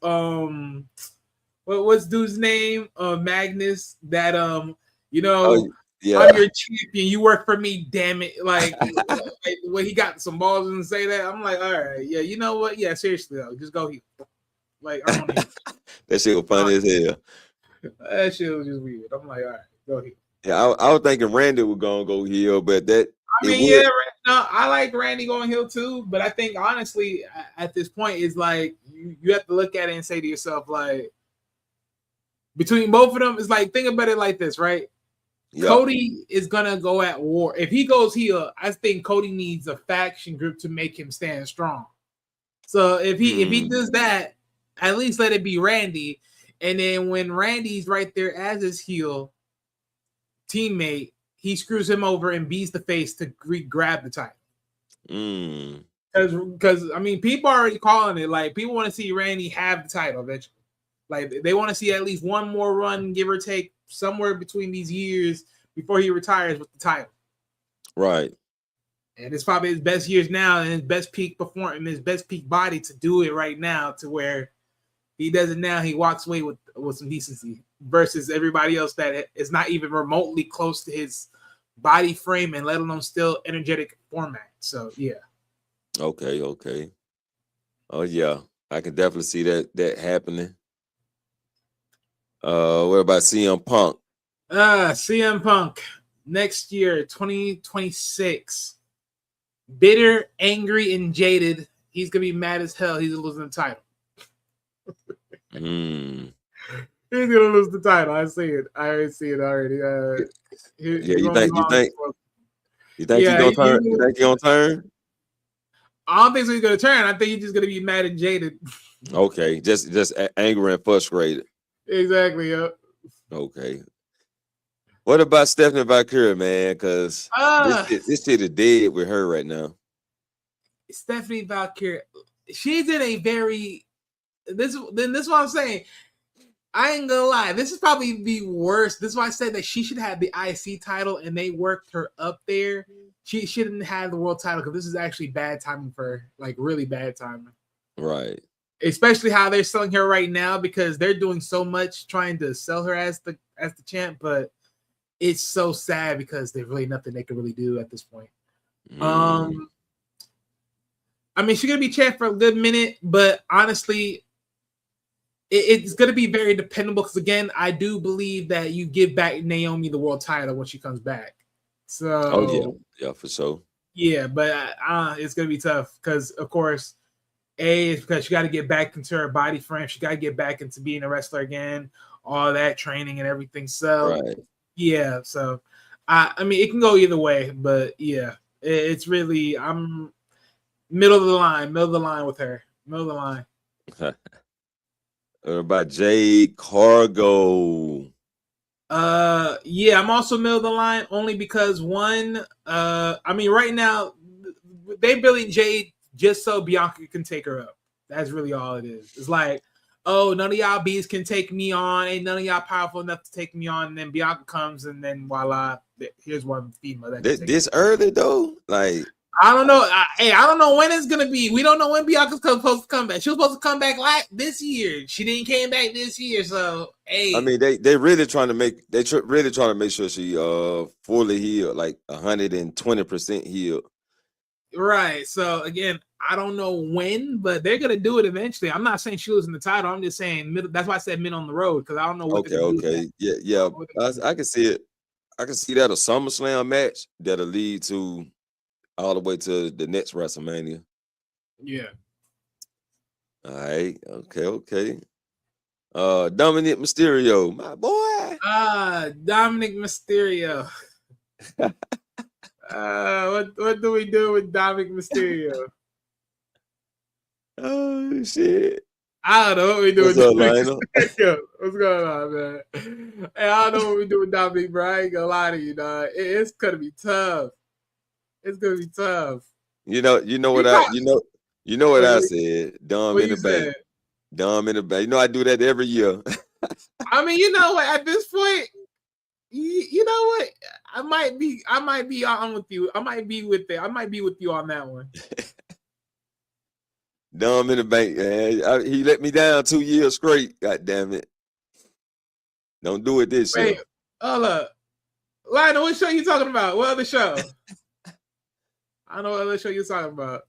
what's dude's name? Magnus, that Oh, yeah. I'm your champion, you work for me, damn it. Like, when he got some balls and say that, I'm like, all right, yeah, you know what? Yeah, seriously though, just go heel. Like, I don't That shit was funny as hell. That shit was just weird. I'm like, all right, go heel. Yeah, I was thinking Randy was gonna go heel, but that I like Randy going heel too, but I think honestly, at this point, is like you have to look at it and say to yourself, like, between both of them, it's like, think about it like this, right? Yep. Cody is gonna go at war. If he goes heel, I think Cody needs a faction group to make him stand strong. So if he does that, at least let it be Randy. And then when Randy's right there as his heel teammate, he screws him over and beats the face to grab the title. Because I mean, people are already calling it. Like, people want to see Randy have the title eventually. Like, they want to see at least one more run, give or take, somewhere between these years before he retires with the title. Right. And it's probably his best years now and his best peak performance, his best peak body to do it right now, to where he does it now. He walks away with some decency versus everybody else that is not even remotely close to his body frame and let alone still energetic format. So, yeah. Okay. Oh, yeah. I can definitely see that happening. What about CM Punk? CM Punk next year, 2026. Bitter, angry, and jaded. He's gonna be mad as hell. He's losing the title. He's gonna lose the title. I see it. I already see it already. You think he's gonna turn? You think he's gonna turn? I don't think so he's gonna turn. I think he's just gonna be mad and jaded. Okay, just angry and frustrated. Exactly. Yep. Okay. What about Stephanie Valkyrie, man? Because this shit is dead with her right now. Stephanie Valkyrie, she's in a very this is what I'm saying. I ain't gonna lie. This is probably the worst. This is why I said that she should have the IC title and they worked her up there. She shouldn't have the world title because this is actually bad timing for her, like really bad timing. Right. Especially how they're selling her right now, because they're doing so much trying to sell her as the champ, but it's so sad because there's really nothing they can really do at this point. I mean, she's gonna be champ for a good minute, but honestly, it's gonna be very dependable because, again, I do believe that you give back Naomi the world title when she comes back. So, yeah, for sure. Yeah, but it's gonna be tough because, of course, it's because she got to get back into her body frame. She got to get back into being a wrestler again, all that training and everything. So, yeah. So, I mean, it can go either way, but yeah, it's really, I'm middle of the line with her. Middle of the line. What about Jade Cargo? Yeah, I'm also middle of the line only because one, I mean, right now they billing Jade just so Bianca can take her up. That's really all it is. It's like, oh, none of y'all bees can take me on. Ain't none of y'all powerful enough to take me on. And then Bianca comes, and then voila, here's one female. This early though, like, I don't know. I don't know when it's gonna be. We don't know when Bianca's supposed to come back. She was supposed to come back this year. She didn't came back this year. So, hey, I mean, they really trying to make really trying to make sure she fully healed, like 120% healed. Right. So again, I don't know when, but they're gonna do it eventually. I'm not saying she losing the title. I'm just saying middle. That's why I said mid on the road, because I don't know what. Okay. Yeah. I can see it. I can see that a SummerSlam match that'll lead to all the way to the next WrestleMania. Yeah. All right. Okay. Dominic Mysterio, my boy. Dominic Mysterio. What do we do with Dominic Mysterio? Oh shit. I don't know what we do What's with up, Dominic Lionel? Mysterio. What's going on, man? Hey, I don't know what we do with Dominic, bro. I ain't gonna lie to you, dog. It's gonna be tough. It's gonna be tough. You know what I said. Dumb What in you the bank. said? Dumb in the bank. You know I do that every year. I mean, you know what? At this point, you know what? I might be on with you. I might be with you on that one. Dumb in the bank, man. He let me down 2 years straight. God damn it. Don't do it this year. Wait, hold up. Lionel, what show you talking about? What other show? I don't know what other show you're talking about.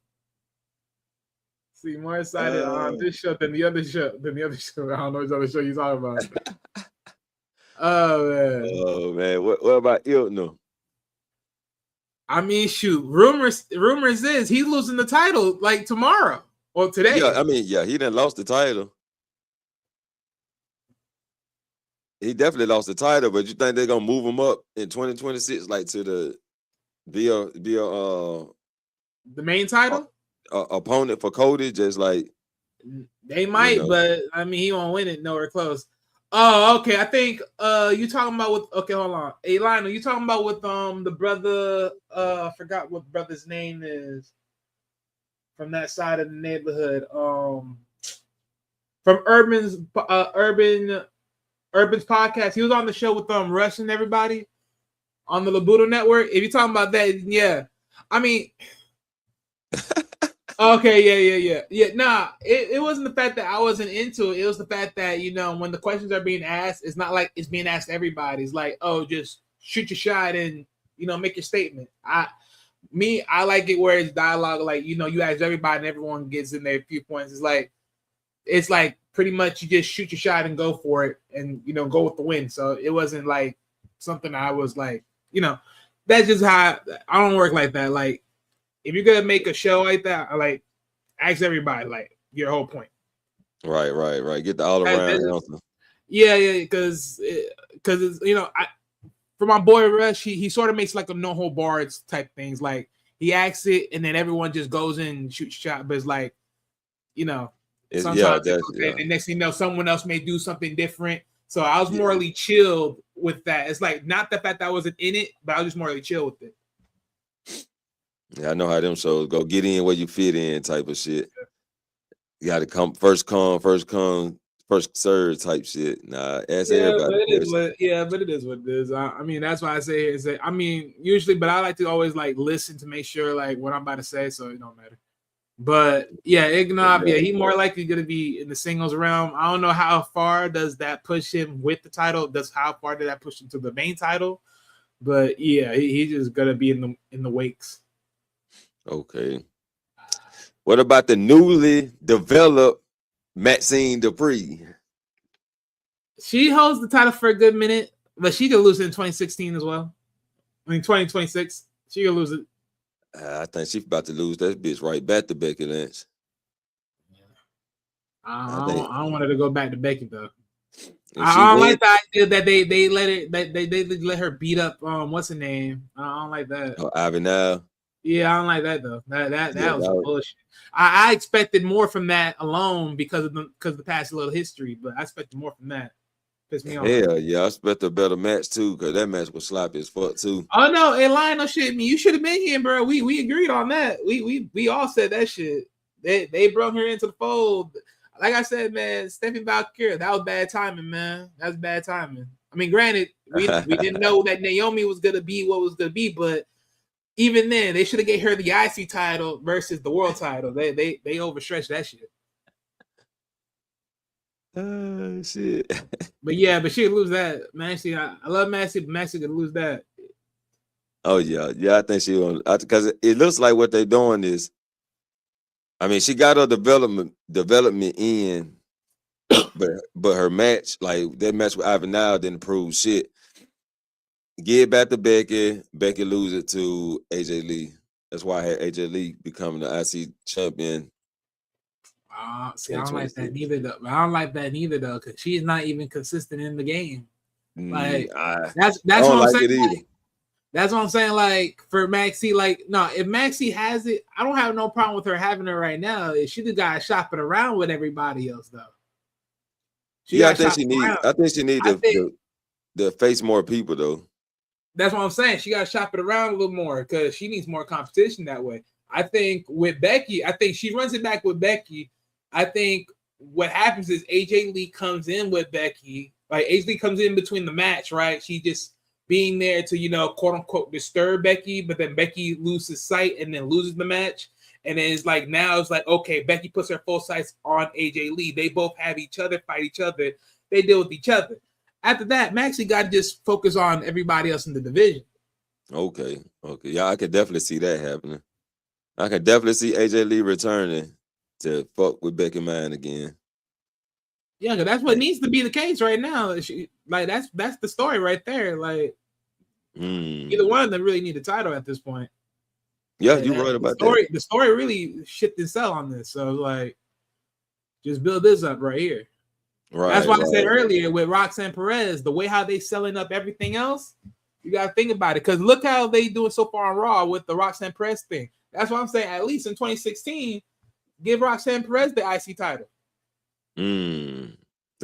See, more excited on this show than the other show. I don't know which other show you're talking about. Oh man. What about Iltner? I mean, shoot. Rumors is he's losing the title like tomorrow or today. Yeah, I mean, he done lost the title. He definitely lost the title, but you think they're gonna move him up in 2026, like to the the main title? Opponent for Cody, just like They might, but I mean, he won't win it nowhere close. Oh, okay. I think you talking about with hold on. Hey, Lionel, you talking about with the brother I forgot what brother's name is from that side of the neighborhood. From Urban's podcast. He was on the show with Rush and everybody on the Labudo Network. If you're talking about that, yeah. I mean okay, yeah. Nah, it wasn't the fact that I wasn't into it. It was the fact that, when the questions are being asked, it's not like it's being asked to everybody. It's like, oh, just shoot your shot and, make your statement. I like it where it's dialogue, like, you ask everybody and everyone gets in their few points. It's like pretty much you just shoot your shot and go for it and, go with the win. So it wasn't like something I was like, that's just how I don't work like that. Like, if you're gonna make a show like that, I like ask everybody like your whole point. Right. Get the all around answer. Yeah, because it's, for my boy Rush, he sort of makes like a no hold bars type things. Like he asks it and then everyone just goes in and shoots shot. But it's like, sometimes and next thing you know, someone else may do something different. So I was morally chilled with that. It's like not the fact that I wasn't in it, but I was just morally chill with it. Yeah, I know how them shows go. Get in where you fit in type of shit. You got to come first serve type shit. Nah, ask everybody. But it is what it is. I mean, that's why I say I mean, usually, but I like to always like listen to make sure like what I'm about to say, so it don't matter. But yeah, Ignob, he more likely going to be in the singles realm. I don't know how far does that push him with the title. How far did that push him to the main title? But yeah, he's just going to be in the wakes. Okay. What about the newly developed Maxine Dupree? She holds the title for a good minute, but she could lose it in 2016 as well. I mean, 2026, she could lose it. I think she's about to lose that bitch right back to Becky Lynch. I don't want her to go back to Becky though. I don't like the idea that they let her beat up what's her name? I don't like that. Oh, Ivy now. Yeah, I don't like that though. That was bullshit. I expected more from that alone because of the past little history, but I expected more from that. Pissed me off. Hell yeah, I expect a better match too, because that match was sloppy as fuck too. Oh no, and Lionel shit, you should have been here, bro. We agreed on that. We all said that shit. They brought her into the fold. Like I said, man, Stephanie Valkyria, that was bad timing, man. That was bad timing. I mean, granted, we didn't know that Naomi was gonna be what was gonna be, but even then, they should have gave her the IC title versus the world title. They overstretched that shit. Shit. But she could lose that. Maxie, I love Maxie, but Maxie could lose that. Oh yeah, I think she will, because it looks like what they're doing is, I mean, she got her development in, but her match, like that match with Ivan now, didn't prove shit. Get back to Becky. Becky lose it to AJ Lee. That's why I had AJ Lee becoming the IC champion. See, I don't like that neither though. I don't like that neither though, because she's not even consistent in the game. Like that's what I'm saying. Like, that's what I'm saying. Like for Maxie, like no, if Maxie has it, I don't have no problem with her having it right now. She just got to shop it around with everybody else though. I think she need to face more people though. That's what I'm saying. She got to shop it around a little more because she needs more competition that way. I think with Becky, I think she runs it back with Becky. I think what happens is AJ Lee comes in with Becky. Like AJ Lee comes in between the match, right? She just being there to, quote unquote, disturb Becky, but then Becky loses sight and then loses the match. And then it's like now it's like, okay, Becky puts her full sights on AJ Lee. They both have each other, fight each other. They deal with each other. After that, Maxie got to just focus on everybody else in the division. Okay. Yeah, I could definitely see that happening. I can definitely see AJ Lee returning to fuck with Becky Man again. Yeah, because that's what needs to be the case right now. That's the story right there. Like, either one of them really need a title at this point. Yeah, you're right about that. The story really shit itself on this. So, like, just build this up right here. Right. That's why I said earlier with Roxanne Perez, the way how they selling up everything else, you got to think about it. Because look how they doing so far on Raw with the Roxanne Perez thing. That's why I'm saying at least in 2016, give Roxanne Perez the IC title.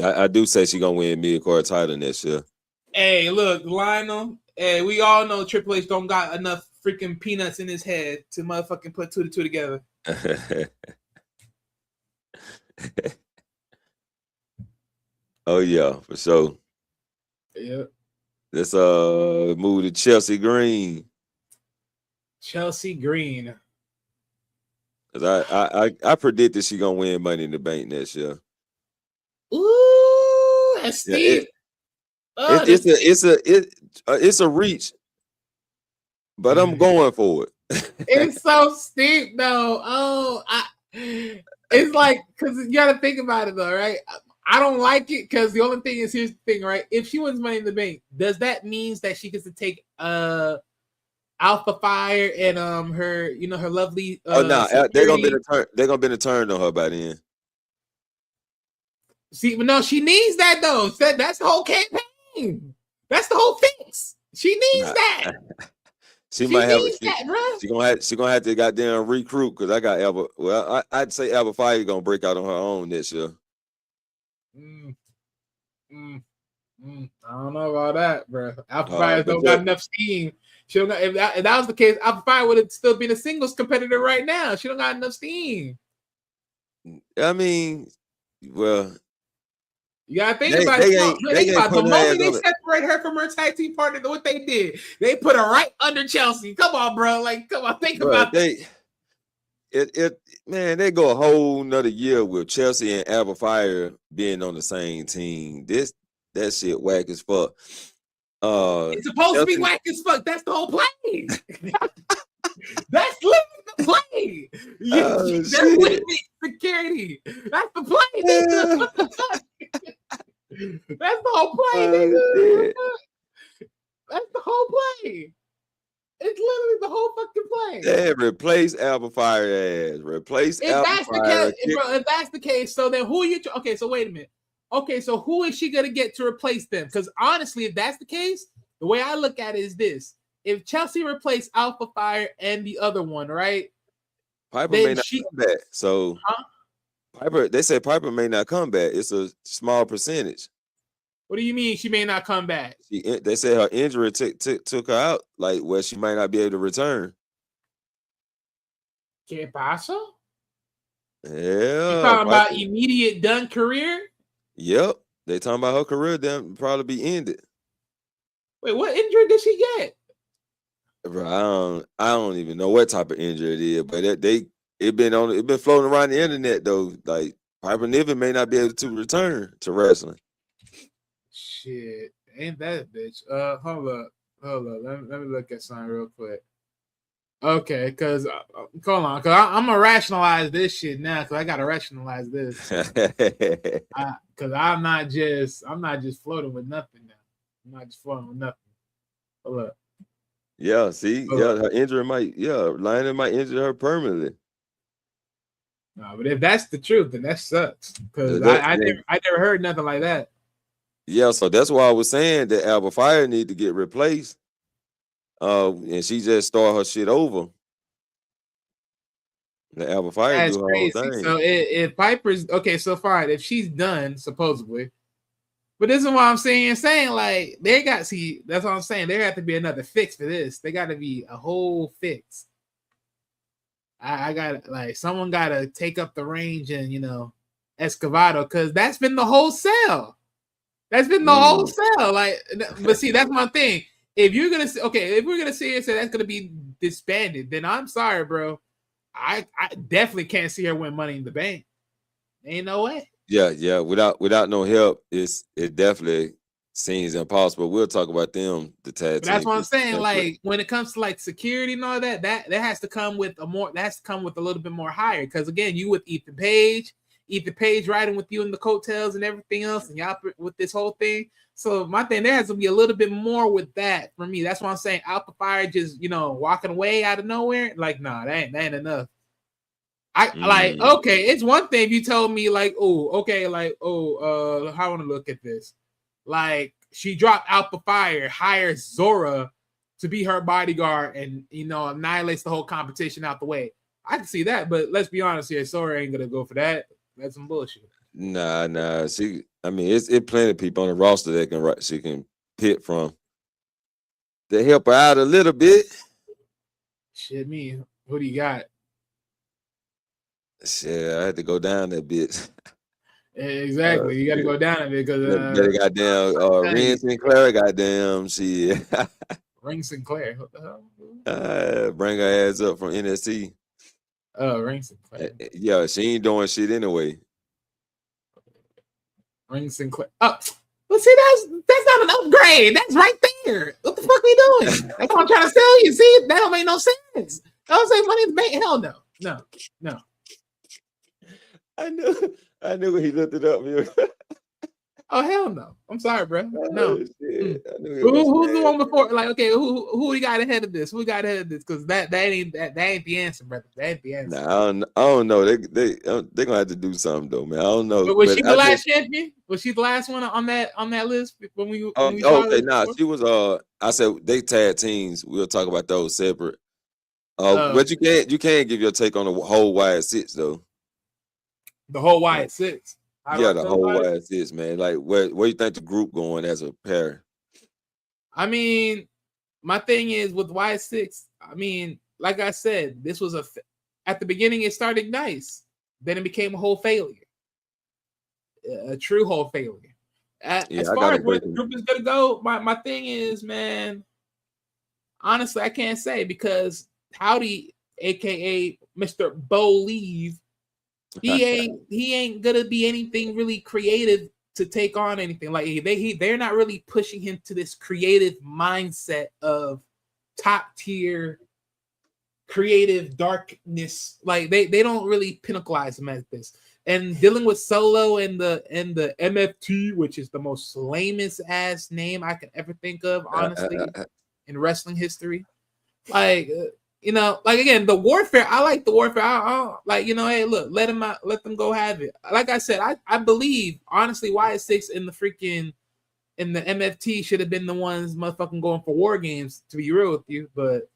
I do say she gonna win mid-card title next year. Hey, look, Lionel. Hey, we all know Triple H don't got enough freaking peanuts in his head to motherfucking put 2 to 2 together. Oh yeah, for sure. Yeah. Let's move to Chelsea Green. Chelsea Green. Cause I predicted she gonna win Money in the Bank next year. Ooh, that's steep. It's a reach, but I'm going for it. It's so steep though. It's like because you got to think about it though, right? I don't like it because the only thing is here's the thing, right? If she wins Money in the Bank, does that mean that she gets to take Alpha Fire and her her lovely they're gonna be in a turn on her by then. See, but no, she needs that though. That's the whole campaign. That's the whole fix. She needs that. She might have that, bro. She gonna have to goddamn recruit because I got Alpha. Well, I'd say Alpha Fire gonna break out on her own this year. I don't know about that, bro. Alpha Fire don't got enough steam. She don't got, if that was the case, Alpha Fire would have still been a singles competitor right now. She don't got enough steam. I mean, well, you gotta think about it. The moment they separate her from her tag team partner, what they did, they put her right under Chelsea. Come on, bro. Like, come on, think about it. Man, they go a whole nother year with Chelsea and Alpha Fire being on the same team. That shit whack as fuck. It's supposed to be whack as fuck. That's the whole play. That's literally the play. That's literally security. That's the play. That's the whole play, nigga. That's the whole play. It's literally the whole fucking play. Yeah, replace Alpha Fire ass. Replace Alpha Fire. If that's the case, so then who you? Okay, so wait a minute. Okay, so who is she gonna get to replace them? Because honestly, if that's the case, the way I look at it is this: if Chelsea replaced Alpha Fire and the other one, right? Piper may not come back. So Piper, they say Piper may not come back. It's a small percentage. What do you mean she may not come back? They say her injury took her out, like where she might not be able to return. ¿Qué pasa? Yeah. You talking about immediate done career? Yep. They talking about her career then probably be ended. Wait, what injury did she get? Bro, I don't even know what type of injury it is, but it been floating around the internet though. Like Piper Niven may not be able to return to wrestling. Shit, ain't that a bitch? Hold up. Let me look at something real quick. Okay, because hold on, because I'm gonna rationalize this shit now. Because I gotta rationalize this. Because I'm not just floating with nothing now. I'm not just floating with nothing. Hold up. Yeah, see, her injury might injure her permanently. No, but if that's the truth, then that sucks. Because I never heard nothing like that. Yeah, so that's why I was saying that Alba Fire need to get replaced. And she just start her shit over. The Alba Fire That's do her crazy. whole thing. So if Piper's okay, so fine. If she's done, supposedly, but this is what I'm saying. Like they got that's what I'm saying. There have to be another fix for this. They got to be a whole fix. I got like someone got to take up the range and Escovado because that's been the whole sell. That's been the whole sell. Like, but see, that's my thing. If you're gonna if we're gonna say that's gonna be disbanded, then I'm sorry, bro. I definitely can't see her win Money in the Bank. Ain't no way. Yeah. Without no help, it definitely seems impossible. We'll talk about them. The tag team. That's what I'm saying. Like when it comes to like security and all that has to come with a little bit more higher. Because again, you with Ethan Page riding with you in the coattails and everything else, and y'all with this whole thing. So my thing, there has to be a little bit more with that for me. That's why I'm saying Alpha Fire just walking away out of nowhere. Like, nah, that ain't enough. Like, okay, it's one thing if you told me like, how I want to look at this. Like, she dropped Alpha Fire, hires Zora to be her bodyguard, and annihilates the whole competition out the way. I can see that, but let's be honest here, Zora ain't gonna go for that. That's some bullshit. Nah. It's plenty of people on the roster that she can pick from to help her out a little bit. Shit, me. Who do you got? Shit, I had to go down that bit. Exactly, you got to go down a bit because goddamn Ren Sinclair, goddamn shit. Ring Sinclair, what the hell? Bring her ass up from NXT. Oh, Ring Sinclair. Yeah, she ain't doing shit anyway. Ring Sinclair. Oh, well, see, that's not an upgrade. That's right there. What the fuck are we doing? That's what I'm trying to tell you. See, that don't make no sense. I don't say Money in the Bank. Hell no. I knew when he looked it up. Oh hell no! I'm sorry, bro. No. Who's the one before? Like, okay, who we got ahead of this? Who got ahead of this? Because that ain't the answer, brother. That ain't the answer. Nah, I don't know. They gonna have to do something though, man. I don't know. But was she the last champion? Was she the last one on that list when we? Okay, she was. I said they tag teams. We'll talk about those separate. But you can't give your take on the whole Wyatt Six though. The whole Wyatt Six. Yeah, the whole Wyatt Six, man. Like, where you think the group going as a pair? I mean, my thing is with Wyatt Six. I mean, like I said, this was at the beginning it started nice, then it became a whole failure, a true whole failure. As far as where the group is gonna go, my thing is, man. Honestly, I can't say because Howdy, aka Mr. Bo Leave. He ain't gonna be anything really creative to take on anything. Like they're not really pushing him to this creative mindset of top tier creative darkness. Like they don't really pinnacleize him at this. And dealing with Solo and the MFT, which is the most lamest ass name I can ever think of, honestly, in wrestling history. Like like again, the warfare. I like the warfare. I like, hey, look, let them go have it. Like I said, I believe honestly, Wyatt Six in the MFT should have been the ones motherfucking going for war games. To be real with you, but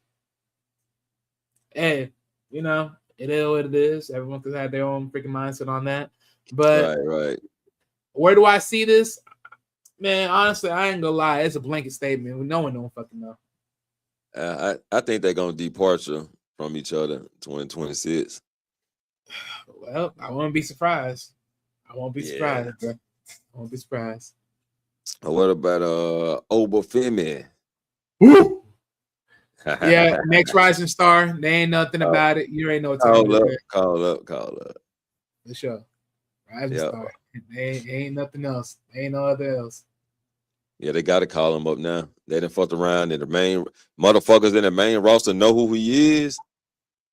hey, it is what it is. Everyone could have their own freaking mindset on that. But right. Where do I see this? Man, honestly, I ain't gonna lie. It's a blanket statement. No one don't fucking know. I think they're gonna departure from each other 2026. Well, I won't be surprised. I won't be surprised, bro. I won't be surprised. What about Obafemi? Woo! Yeah, next rising star. There ain't nothing about it. You ain't know what time to do. Call up. For sure. Rising star. Ain't nothing else. Ain't no other else. Yeah, they got to call him up now. They done fucked around, and the main motherfuckers in the main roster know who he is.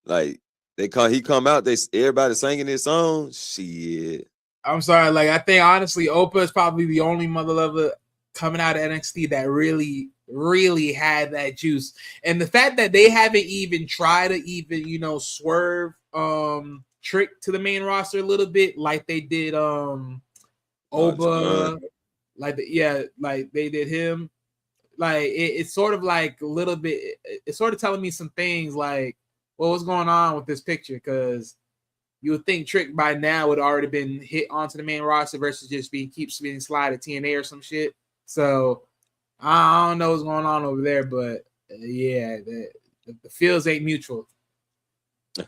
Like he come out, everybody singing his song. Shit. I'm sorry. Like I think honestly, Opa is probably the only mother lover coming out of NXT that really, really had that juice. And the fact that they haven't even tried to swerve Trick to the main roster a little bit, like they did Oba, like they did him. Like it's sort of like a little bit. It's sort of telling me some things like, well, what's going on with this picture? Because you would think Trick by now would already been hit onto the main roster versus just keeps being slide at TNA or some shit. So I don't know what's going on over there, but yeah, the feels ain't mutual.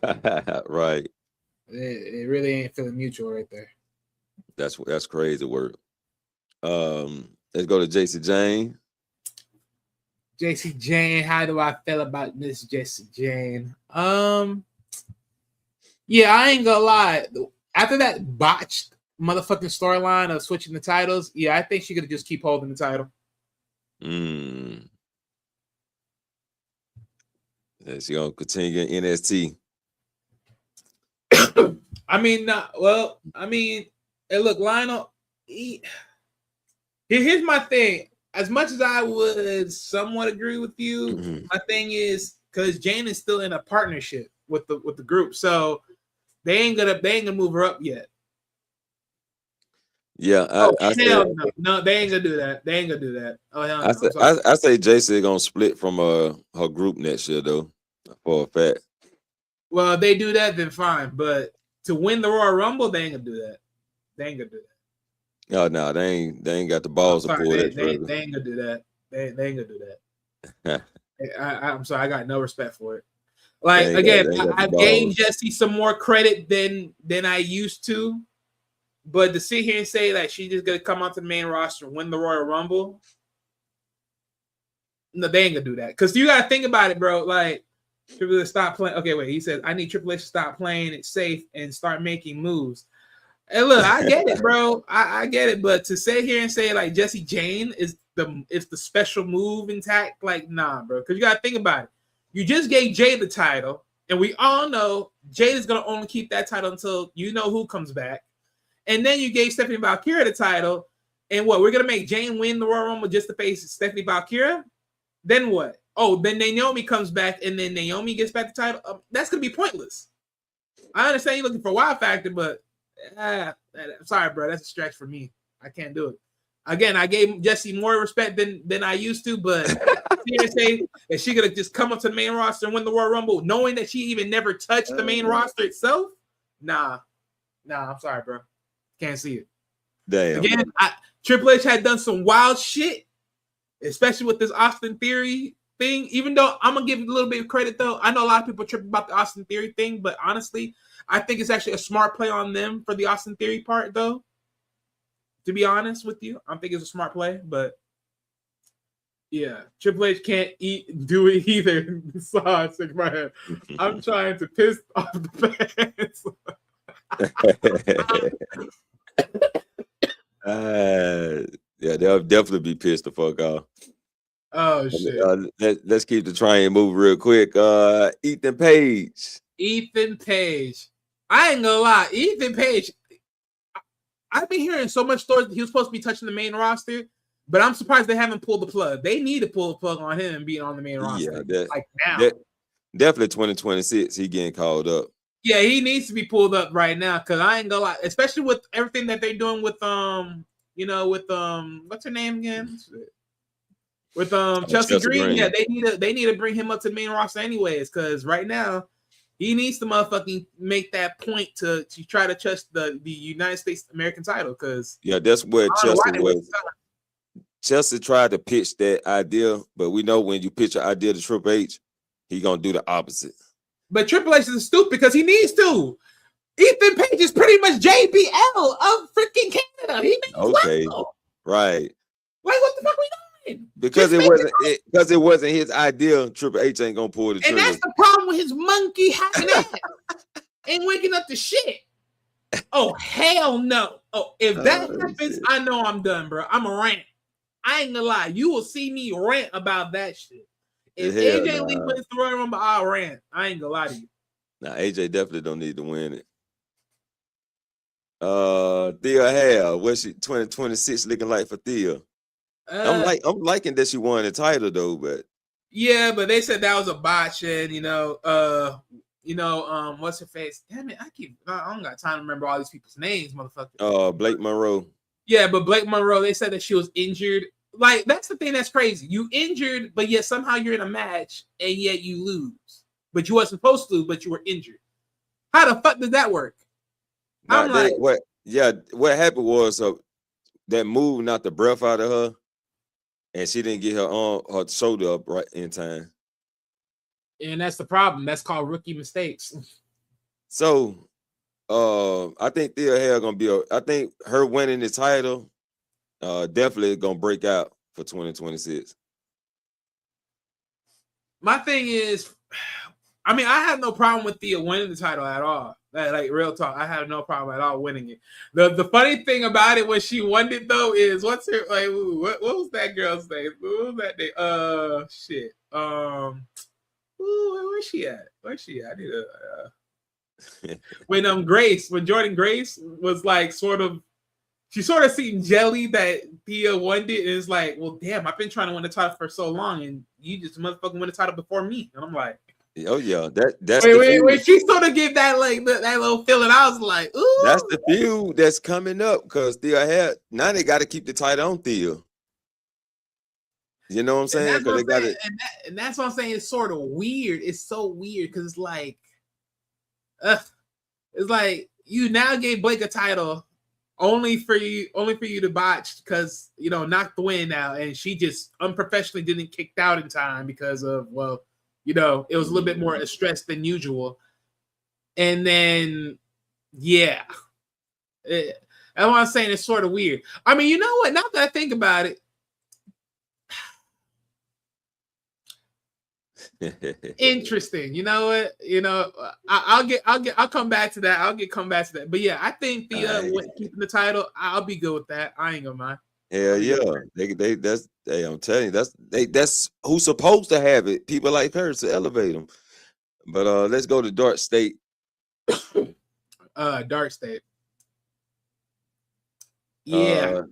Right. It really ain't feeling mutual right there. That's crazy work. Let's go to JC Jane. JC Jane, how do I feel about Miss JC Jane? Yeah, I ain't gonna lie. After that botched motherfucking storyline of switching the titles, yeah, I think she could just keep holding the title. Is she gonna continue in NXT? Hey, look, Lionel. Here's my thing. As much as I would somewhat agree with you, my thing is because Jane is still in a partnership with the group, so they ain't gonna move her up yet. Yeah, no, they ain't gonna do that. They ain't gonna do that. Oh hell no. I say JC gonna split from her group next year though, for a fact. Well, if they do that, then fine. But to win the Royal Rumble, they ain't gonna do that. They ain't gonna do that. Oh no, they ain't got the balls to pull that trigger. They ain't gonna do that. They ain't gonna do that. I'm sorry, I got no respect for it. Like again, I've gained Jessie some more credit than I used to, but to sit here and say that she's just gonna come onto the main roster and win the Royal Rumble, no, they ain't gonna do that. Because you gotta think about it, bro. Like Triple H stop playing. Okay, wait. He says I need Triple H to stop playing it safe and start making moves. And look, I get it, bro. I get it, but to sit here and say like Jessie Jane is the special move intact, like nah, bro. Because you gotta think about it. You just gave Jade the title, and we all know Jade is gonna only keep that title until you know who comes back. And then you gave Stephanie Valkyria the title, and what? We're gonna make Jane win the Royal Rumble just to face Stephanie Valkyria? Then what? Oh, then Naomi comes back, and then Naomi gets back the title. That's gonna be pointless. I understand you're looking for Wild Factor, but I'm sorry, bro. That's a stretch for me. I can't do it. Again, I gave Jessie more respect than I used to, but here say that she could have just come up to the main roster and win the Royal Rumble, knowing that she even never touched the main roster itself. Nah, I'm sorry, bro. Can't see it. Damn. Again, Triple H had done some wild shit, especially with this Austin Theory thing. Even though I'm gonna give it a little bit of credit, though, I know a lot of people trip about the Austin Theory thing, but honestly, I think it's actually a smart play on them for the Austin Theory part, though. To be honest with you, I think it's a smart play, but yeah, Triple H can't do it either. Sorry, stick my head. I'm trying to piss off the fans. Yeah, they'll definitely be pissed the fuck off. Oh shit! Let's keep the train moving real quick. Ethan Page. I ain't gonna lie, Ethan Page. I've been hearing so much stories that he was supposed to be touching the main roster, but I'm surprised they haven't pulled the plug. They need to pull the plug on him and being on the main roster. Yeah, like now. Definitely 2026, he getting called up. Yeah, he needs to be pulled up right now because I ain't gonna lie, especially with everything that they're doing with what's her name again? With Chelsea Green. Yeah, they need to bring him up to the main roster anyways, because right now he needs to motherfucking make that point to try to touch the United States American title. Because yeah, that's what Chelsea was. Chelsea tried to pitch that idea, but we know when you pitch an idea to Triple H, he gonna do the opposite. But Triple H is stupid because he needs to. Ethan Page is pretty much JBL of freaking Canada. He okay, right? Like what the fuck we doing? Because it wasn't his idea. Triple H ain't gonna pull the trigger. And that's the problem with his monkey having ass. Ain't waking up to shit. Oh hell no! Oh, if that happens, shit. I know I'm done, bro. I'm a rant. I ain't gonna lie. You will see me rant about that shit. If AJ Lee wins the Royal Rumble, I'll rant. I ain't gonna lie to you. Nah, AJ definitely don't need to win it. Thea Hale, what's she 2026 looking like for Thea? I'm liking that she won the title though, but yeah, but they said that was a botch, and what's her face? Damn it, I don't got time to remember all these people's names, motherfucker. Blake Monroe. Yeah, but Blake Monroe, they said that she was injured. Like, that's the thing that's crazy. You injured, but yet somehow you're in a match, and yet you lose. But you weren't supposed to, but you were injured. How the fuck did that work? What happened was that move knocked the breath out of her, and she didn't get her shoulder up right in time. And that's the problem. That's called rookie mistakes. So, I think Thea Hale gonna be. I think her winning the title, definitely gonna break out for 2026. My thing is, I mean, I have no problem with Thea winning the title at all. Like real talk, I have no problem at all winning it. The funny thing about it when she won it though is what was that girl's name? What was that name? Shit. Where's she at? I need to. When Jordan Grace was like she sort of seemed jelly that Thea won it, and it's like, well, damn, I've been trying to win the title for so long, and you just motherfucking win the title before me, and I'm like. Oh yeah, that's when she sort of gave that that little feeling, I was like, ooh. That's the feud that's coming up because Thea had now they got to keep the title on Thea. You know what I'm saying? Because they got it, and that's what I'm saying. It's sort of weird. It's so weird because it's like you now gave Blake a title only for you to botch because knock the win out, and she just unprofessionally didn't kicked out in time because of it was a little bit more stressed than usual. And then, yeah. That's what I'm saying. It's sort of weird. I mean, you know what? Now that I think about it, interesting. You know what? I'll come back to that. Come back to that. But yeah, I think keeping the title, I'll be good with that. I ain't gonna mind. Hell yeah. I'm telling you, that's who's supposed to have it. People like her to elevate them. But let's go to Dark State. Dark State. Yeah.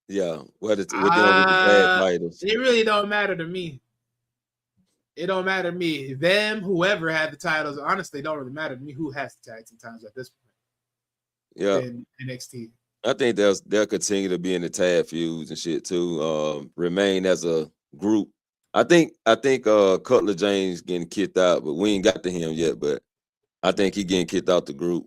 Yeah. What with the titles? It really don't matter to me. It don't matter to me. Them, whoever had the titles, honestly, don't really matter to me who has the tag team titles at this point. Yeah. In NXT. I think they'll continue to be in the tag feuds and shit too. Remain as a group. I think Cutler James getting kicked out, but we ain't got to him yet. But I think he getting kicked out the group.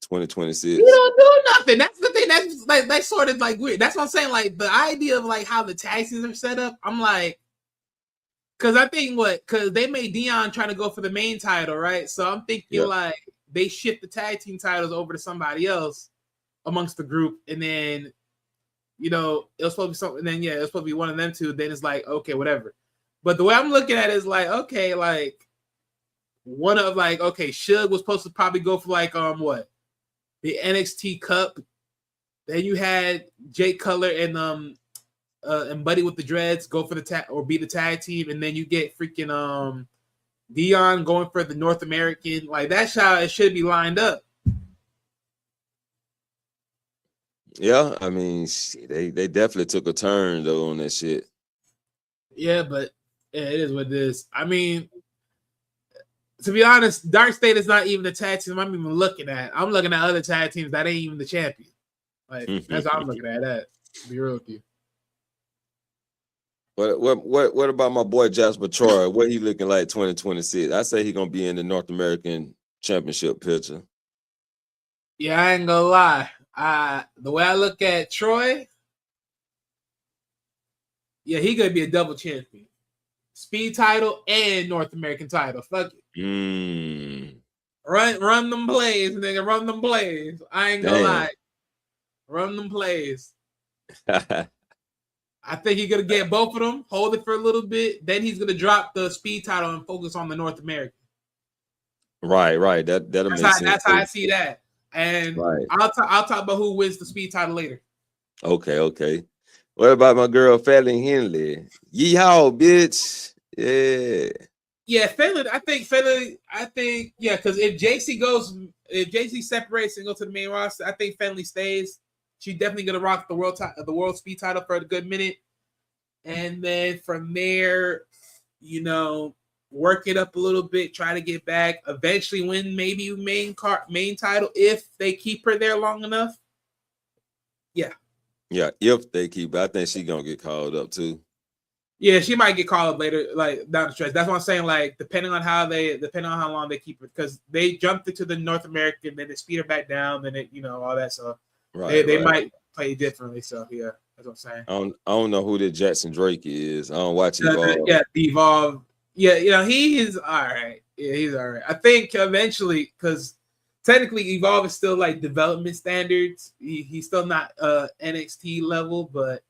2026. You don't do nothing. That's the thing. That's sort of like weird. That's what I'm saying. Like the idea of like how the tag teams are set up. I'm like, because I think because they made Dion trying to go for the main title, right? So I'm thinking like they shift the tag team titles over to somebody else amongst the group, and then it was supposed to be something. And then it was supposed to be one of them two. Then it's like, okay, whatever. But the way I'm looking at it is like, okay, like one of like, okay, Suge was supposed to probably go for like the NXT Cup. Then you had Jake Cutler and Buddy with the Dreads go for the tag or be the tag team, and then you get freaking Dion going for the North American. Like that's how it should be lined up. Yeah, I mean, they definitely took a turn though on that shit. Yeah, but it is what it is. I mean, to be honest, Dark State is not even the tag team I'm even looking at. I'm looking at other tag teams that ain't even the champion. Like that's how I'm looking at that. To be real with you. What about my boy Jasper Troy? What he looking like 2026? I say he gonna be in the North American Championship picture. Yeah, I ain't gonna lie. The way I look at Troy, yeah, he gonna be a double champion. Speed title and North American title. Fuck it. Run them plays, nigga. Run them plays. I ain't gonna lie. Run them plays. I think he's gonna get both of them, hold it for a little bit, then he's gonna drop the speed title and focus on the North American. Right. That'll make sense. That's how I see that. And I'll talk about who wins the speed title later. Okay. What about my girl Fallon Henley? Yeehaw, bitch. Yeah. Yeah, Fallon. I think, yeah, because if JC separates and goes to the main roster, I think Fallon stays. She's definitely gonna rock the world speed title for a good minute. And then from there, work it up a little bit, try to get back, eventually win maybe main title if they keep her there long enough. Yeah, if they keep, I think she gonna get called up too. Yeah, she might get called up later, like down the stretch. That's what I'm saying. Like depending on how long they keep her, because they jumped into the North American, then they speed her back down, then it, all that. So they might play differently. So yeah, that's what I'm saying. I don't know who the Jackson Drake is. I don't watch Evolve. Yeah, Evolve. Yeah, he is all right. Yeah, he's all right. I think eventually, because technically Evolve is still like development standards. He's still not NXT level, but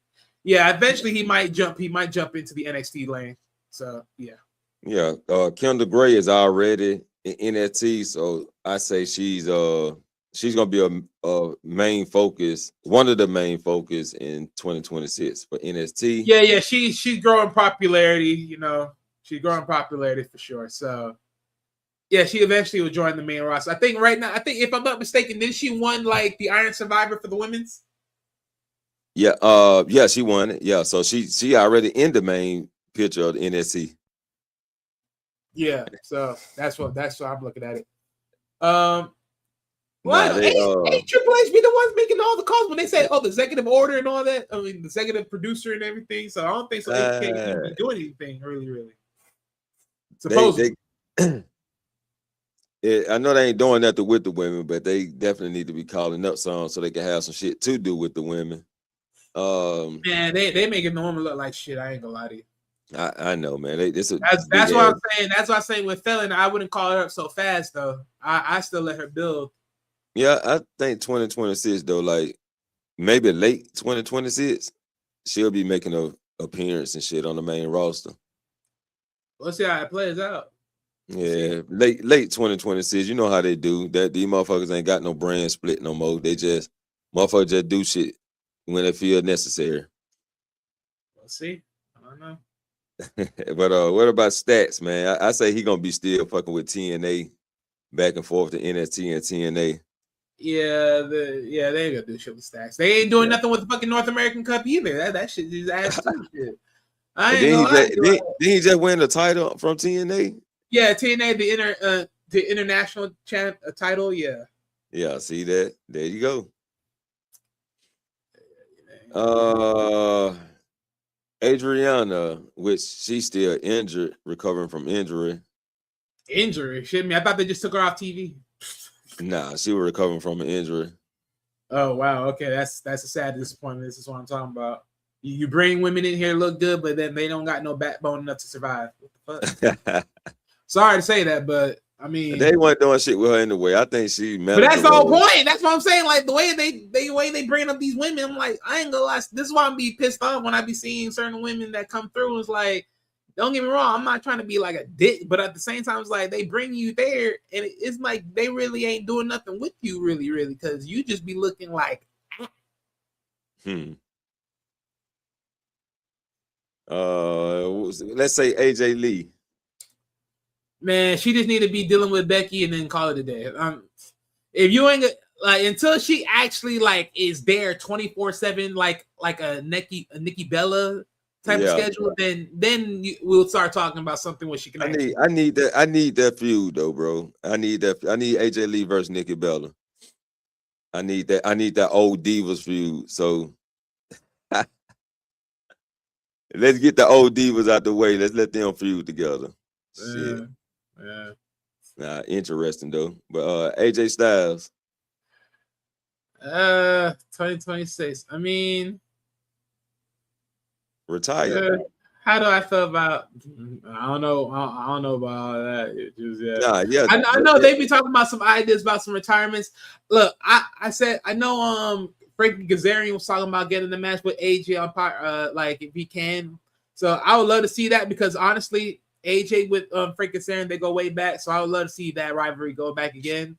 yeah, eventually he might jump into the NXT lane. So yeah. Yeah. Kendall Gray is already in NXT, so I say she's gonna be a main focus, one of the main focus in 2026 for NXT. Yeah, she's growing popularity, she's growing popularity for sure. So yeah, she eventually will join the main roster. I think right now, if I'm not mistaken, did she won like the Iron Survivor for the women's? Yeah, yeah, she won it. Yeah, so she already in the main picture of the NXT. Yeah, so that's what I'm looking at it. Nah, ain't Triple H be the ones making all the calls when they say, "Oh, the executive order and all that"? I mean, the executive producer and everything. So I don't think so. They can't be doing anything really. Supposedly. I know they ain't doing nothing with the women, but they definitely need to be calling up some so they can have some shit to do with the women. Man, they make it normal look like shit. I ain't gonna lie to you. I know, man. That's what I'm saying. That's why I'm saying with Felon, I wouldn't call her up so fast though. I still let her build. Yeah, I think 2026 though, like maybe late 2026, she'll be making an appearance and shit on the main roster. We'll see how it plays out. Yeah, late 2026. You know how they do that. These motherfuckers ain't got no brand split no more. Motherfuckers just do shit when they feel necessary. We'll see. I don't know. But what about Stats, man? I say he gonna be still fucking with TNA back and forth to NXT and TNA. Yeah, they ain't gonna do shit with Stacks. They ain't doing nothing with the fucking North American Cup either. That shit is ass too. Shit. Did he just win the title from TNA? Yeah, TNA, the international title. Yeah. Yeah, see that? There you go. Adriana, which she's still injured, recovering from injury. Injury? Shit me. I thought they just took her off TV. Nah, she was recovering from an injury. Oh wow, okay, that's a sad disappointment. This is what I'm talking about. You bring women in here look good, but then they don't got no backbone enough to survive. What the fuck? Sorry to say that, but I mean they weren't doing shit with her anyway. I think she. But that's the whole point. That's what I'm saying. Like the way they bring up these women, I'm like, I ain't gonna lie. This is why I'm be pissed off when I be seeing certain women that come through. It's like, don't get me wrong, I'm not trying to be like a dick, but at the same time, it's like they bring you there, and it's like they really ain't doing nothing with you, really, because you just be looking like. Let's say AJ Lee. Man, she just need to be dealing with Becky and then call it a day. If you ain't like until she actually like is there 24/7, like a Nikki Bella type of schedule, then we'll start talking about something where she can. I need that feud though, bro. I need AJ Lee versus Nikki Bella. I need that old Divas feud. So let's get the old Divas out the way. Let's let them feud together. Shit. Yeah. Nah, interesting though. But AJ Styles. 2026. I mean, retire. How do I feel about? I don't know. I don't know about all that. It just, I know they be talking about some ideas about some retirements. Look, I said I know. Frankie Kazarian was talking about getting the match with AJ on like if he can. So I would love to see that because honestly, AJ with Frankie Kazarian, they go way back. So I would love to see that rivalry go back again,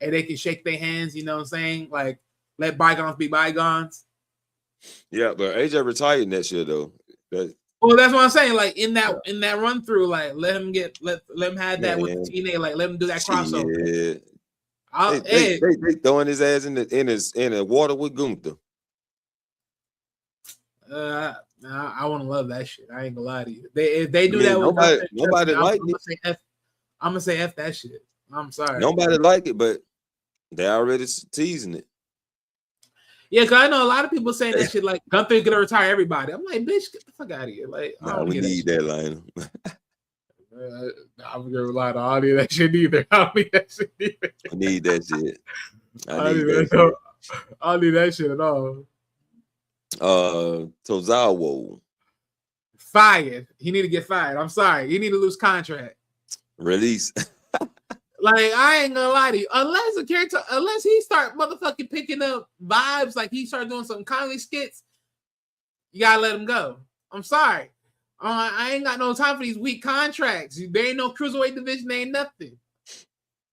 and they can shake their hands. You know what I'm saying? Like let bygones be bygones. Yeah, but AJ retired next year though. Well, that's what I'm saying. Like in that run through, like let him have that with the TNA. Like let him do that crossover. They throwing his ass in the water with Gunther. I I want to love that shit. I ain't gonna lie to you. If they do I mean, that with nobody liked it. I'm gonna say F that shit. I'm sorry. Nobody like it, but they already teasing it. Yeah, because I know a lot of people saying that shit like Gunther's gonna retire everybody. I'm like, bitch, get the fuck out of here. Like, I Nah, don't we need that line. I'm gonna rely on all of that shit either. I don't need that shit either. I need that shit. I don't need that shit at all. Tozawa Fired. He need to get fired. I'm sorry. He need to lose contract. release. Like, I ain't gonna lie to you. Unless he start motherfucking picking up vibes, like he start doing some comedy skits, you gotta let him go. I'm sorry. I ain't got no time for these weak contracts. There ain't no cruiserweight division, there ain't nothing.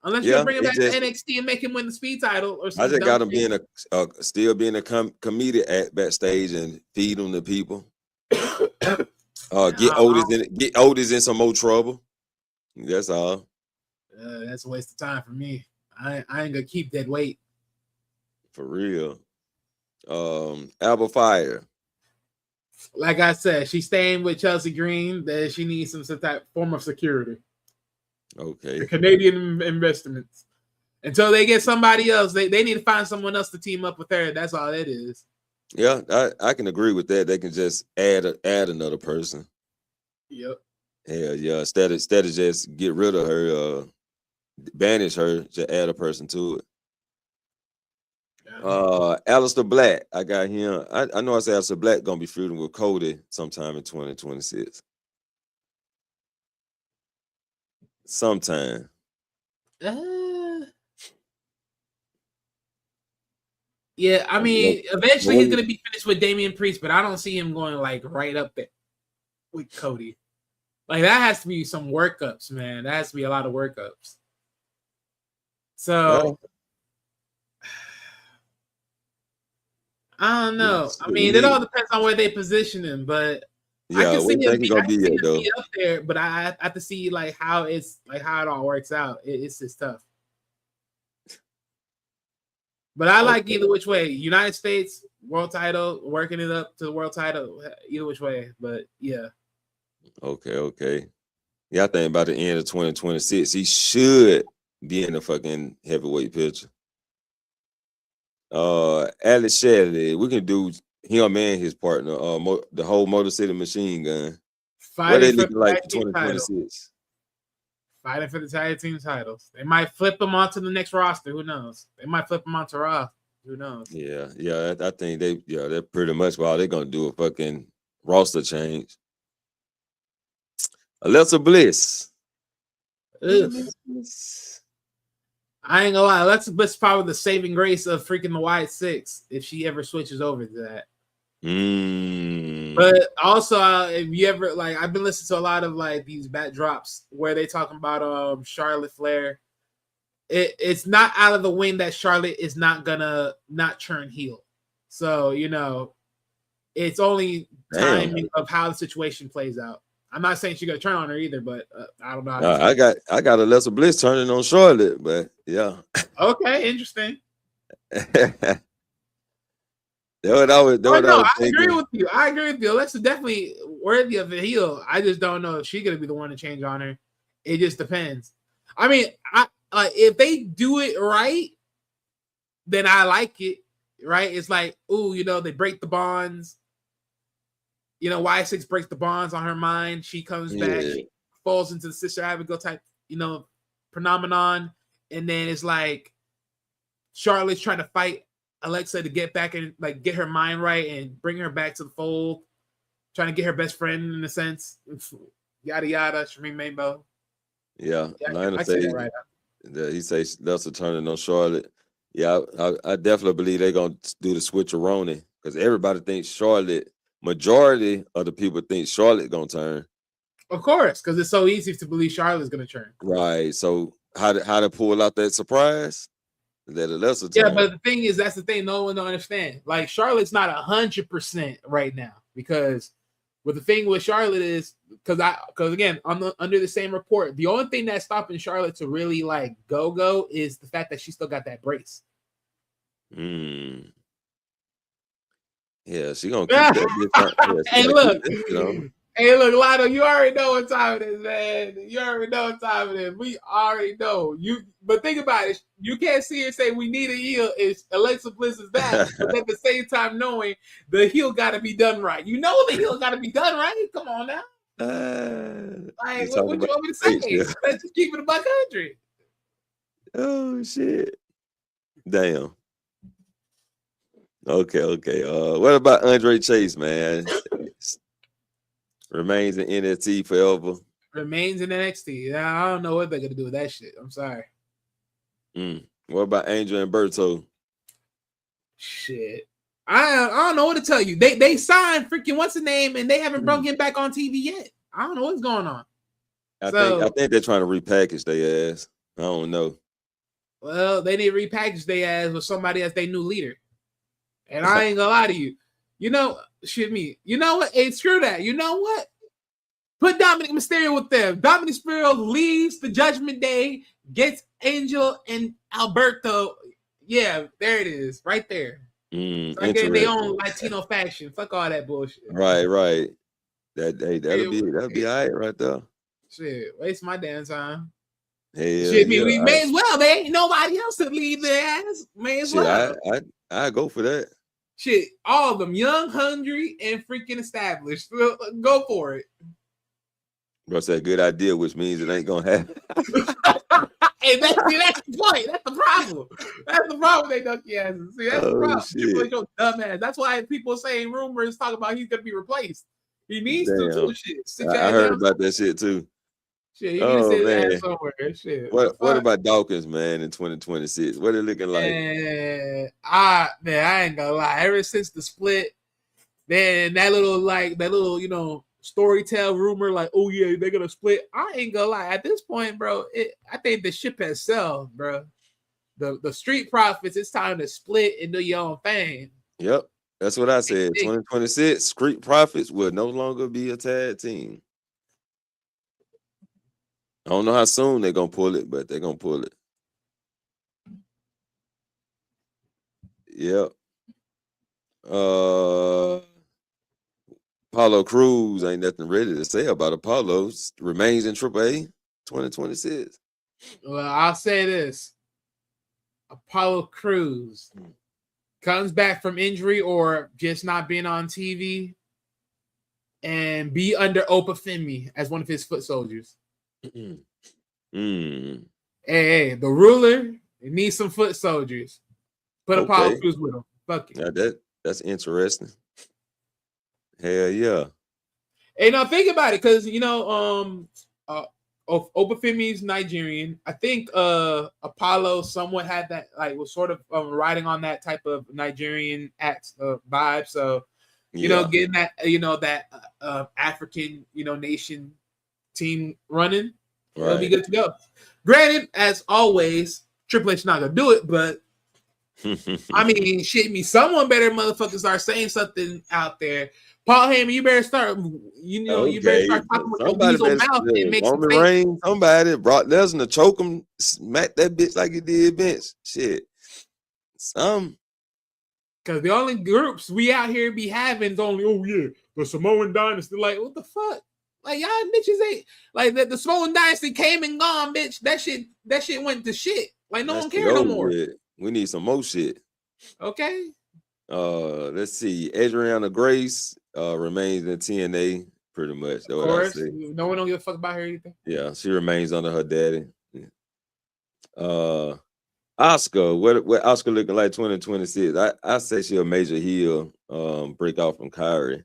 Unless you bring him back to NXT and make him win the speed title or something. I just got him being still being a comedic at backstage and feed him to people. Get Otis in some more trouble. That's all. That's a waste of time for me. I ain't gonna keep that weight. For real. Alba Fire. Like I said, she's staying with Chelsea Green. That she needs some type form of security. Okay. The Canadian investments. Until they get somebody else, they need to find someone else to team up with her. That's all it is. Yeah, I can agree with that. They can just add another person. Yep. Hell yeah. Instead of just get rid of her, banish her, just add a person to it. Aleister Black, I got him. I know I said Aleister Black gonna be feuding with Cody sometime in 2026. Sometime. Yeah, I mean, eventually he's gonna be finished with Damian Priest, but I don't see him going like right up there with Cody. Like that has to be some workups, man. That has to be a lot of workups. So I don't know. I mean, it all depends on where they position him, but I can see him be up there. But I have to see like how it all works out. It's just tough. But I like either which way. United States world title, working it up to the world title, either which way. But yeah. Okay. Yeah, I think by the end of 2026, he should be in the fucking heavyweight picture. Alex Shelley, we can do him and his partner, the whole Motor City Machine Gun. What they looking like for 2026? Fighting for the tag team titles. They might flip them onto the next roster. Who knows? They might flip them onto Raw. Who knows? Yeah. I think they're pretty much they're gonna do a fucking roster change. Alexa Bliss. I ain't gonna lie. Alexa Bliss is probably the saving grace of freaking the Wyatt Six if she ever switches over to that. But also, if you ever I've been listening to a lot of these bat drops where they talking about Charlotte Flair. It's not out of the wind that Charlotte is not gonna not turn heel. So it's only timing of how the situation plays out. I'm not saying she's gonna turn on her either, but I don't know. I got Alexa Bliss turning on Charlotte, but yeah. Okay, interesting. I agree with you. Alexa's definitely worthy of a heel. I just don't know if she's gonna be the one to change on her. It just depends. I mean, if they do it right, then I like it. Right? It's like, they break the bonds. Y6 breaks the bonds on her mind. She comes back, she falls into the Sister Abigail type, phenomenon, and then it's like Charlotte's trying to fight Alexa to get back and get her mind right and bring her back to the fold, trying to get her best friend in a sense. Yada yada, Shameen Rainbow. Yeah, Lionel say right he says Alexa turning on Charlotte. Yeah, I definitely believe they're gonna do the switcheroni because everybody thinks Charlotte. Majority of the people think Charlotte gonna turn. Of course, because it's so easy to believe Charlotte's gonna turn. Right. So how to pull out that surprise? That Alexa turn. Yeah, but the thing is, that's the thing no one don't understand. Charlotte's not 100% right now because the thing with Charlotte is because again, under the same report, the only thing that's stopping Charlotte to really go is the fact that she still got that brace. Yeah, she gonna keep that bitch on. Yeah, she Hey, gonna look. keep that shit on. Hey, look, Lotto, you already know what time it is, man. You already know what time it is. We already know. But think about it. You can't see and say we need a heel. It's Alexa Bliss is that, but at the same time knowing the heel got to be done right. You know the heel got to be done right. Come on now. Like, You what talking you want me to about say? yeah. Let's just keep it a $100. Oh shit. Damn. Okay. What about Andre Chase, man? Remains in NXT forever. Remains in NXT. I don't know what they're gonna do with that shit. I'm sorry. What about Angel and Berto? Shit. I don't know what to tell you. They signed freaking what's the name and they haven't brought him back on TV yet. I don't know what's going on. I think they're trying to repackage their ass. I don't know. Well, they need to repackage their ass with somebody as their new leader. And I ain't gonna lie to you. You know, shit me. You know what? Hey, screw that. You know what? Put Dominic Mysterio with them. Dominic Mysterio leaves the Judgment Day, gets Angel and Alberto. Yeah, there it is. Right there. So getting their own Latino faction. Fuck all that bullshit. Right. That'll be all right there. Shit, waste my damn time. Hell Shit, yeah, we may as well. There ain't nobody else to lead their ass. May as well. I go for that. Shit, all of them, young, hungry, and freaking established. Go for it. Bro said good idea, which means it ain't gonna happen. Hey, that's the point. That's the problem. That's the problem with they donkey asses. See, that's the problem. Shit. Your dumb ass. That's why people saying rumors talk about he's gonna be replaced. He needs to do shit. I heard about that shit too. Shit, you need to sit his ass somewhere. Shit. What about Dawkins, man, in 2026? What it looking like? I ain't gonna lie. Ever since the split, man, that little, you know, storytell rumor, like, oh yeah, they're gonna split. I ain't gonna lie. At this point, bro, I think the ship has sailed, bro. The Street Profits, it's time to split and do your own thing. Yep. That's what I said. 2026, Street Profits will no longer be a tag team. I don't know how soon they're gonna pull it, but they're gonna pull it. Yep. Apollo Crews ain't nothing ready to say about Apollo. Remains in AAA 2026. Well, I'll say this. Apollo Crews comes back from injury or just not being on TV and be under Opa Femi as one of his foot soldiers. Hey, the ruler needs some foot soldiers. Put Apollo Crews with him. Fuck it. Yeah, that's interesting. Hell yeah. Hey, now think about it, because you know, Opa Femi's Nigerian. I think Apollo somewhat had that, like, was sort of riding on that type of Nigerian vibe. So, you know, getting that, you know, that African, you know, nation team running, it'll be good to go. Granted, as always, Triple H not gonna do it, but I mean, shit, someone better motherfuckers start saying something out there. Paul Heyman, you better start, you better start talking with your weasel mouth and make some Reigns, somebody brought Lesnar to choke him, smack that bitch like he did Vince. Shit. Because the only groups we out here be having is only, oh yeah, the Samoan Dynasty. Like, what the fuck? Like, y'all bitches ain't, like, the Samoan Dynasty came and gone, bitch. That shit went to shit. Like, no one cares no more. We need some more shit. Okay. Let's see. Adriana Grace remains in TNA pretty much. Of course. No one don't give a fuck about her or anything. Yeah, she remains under her daddy. Oscar, what Oscar looking like 2026? I say she a major heel, break off from Kyrie.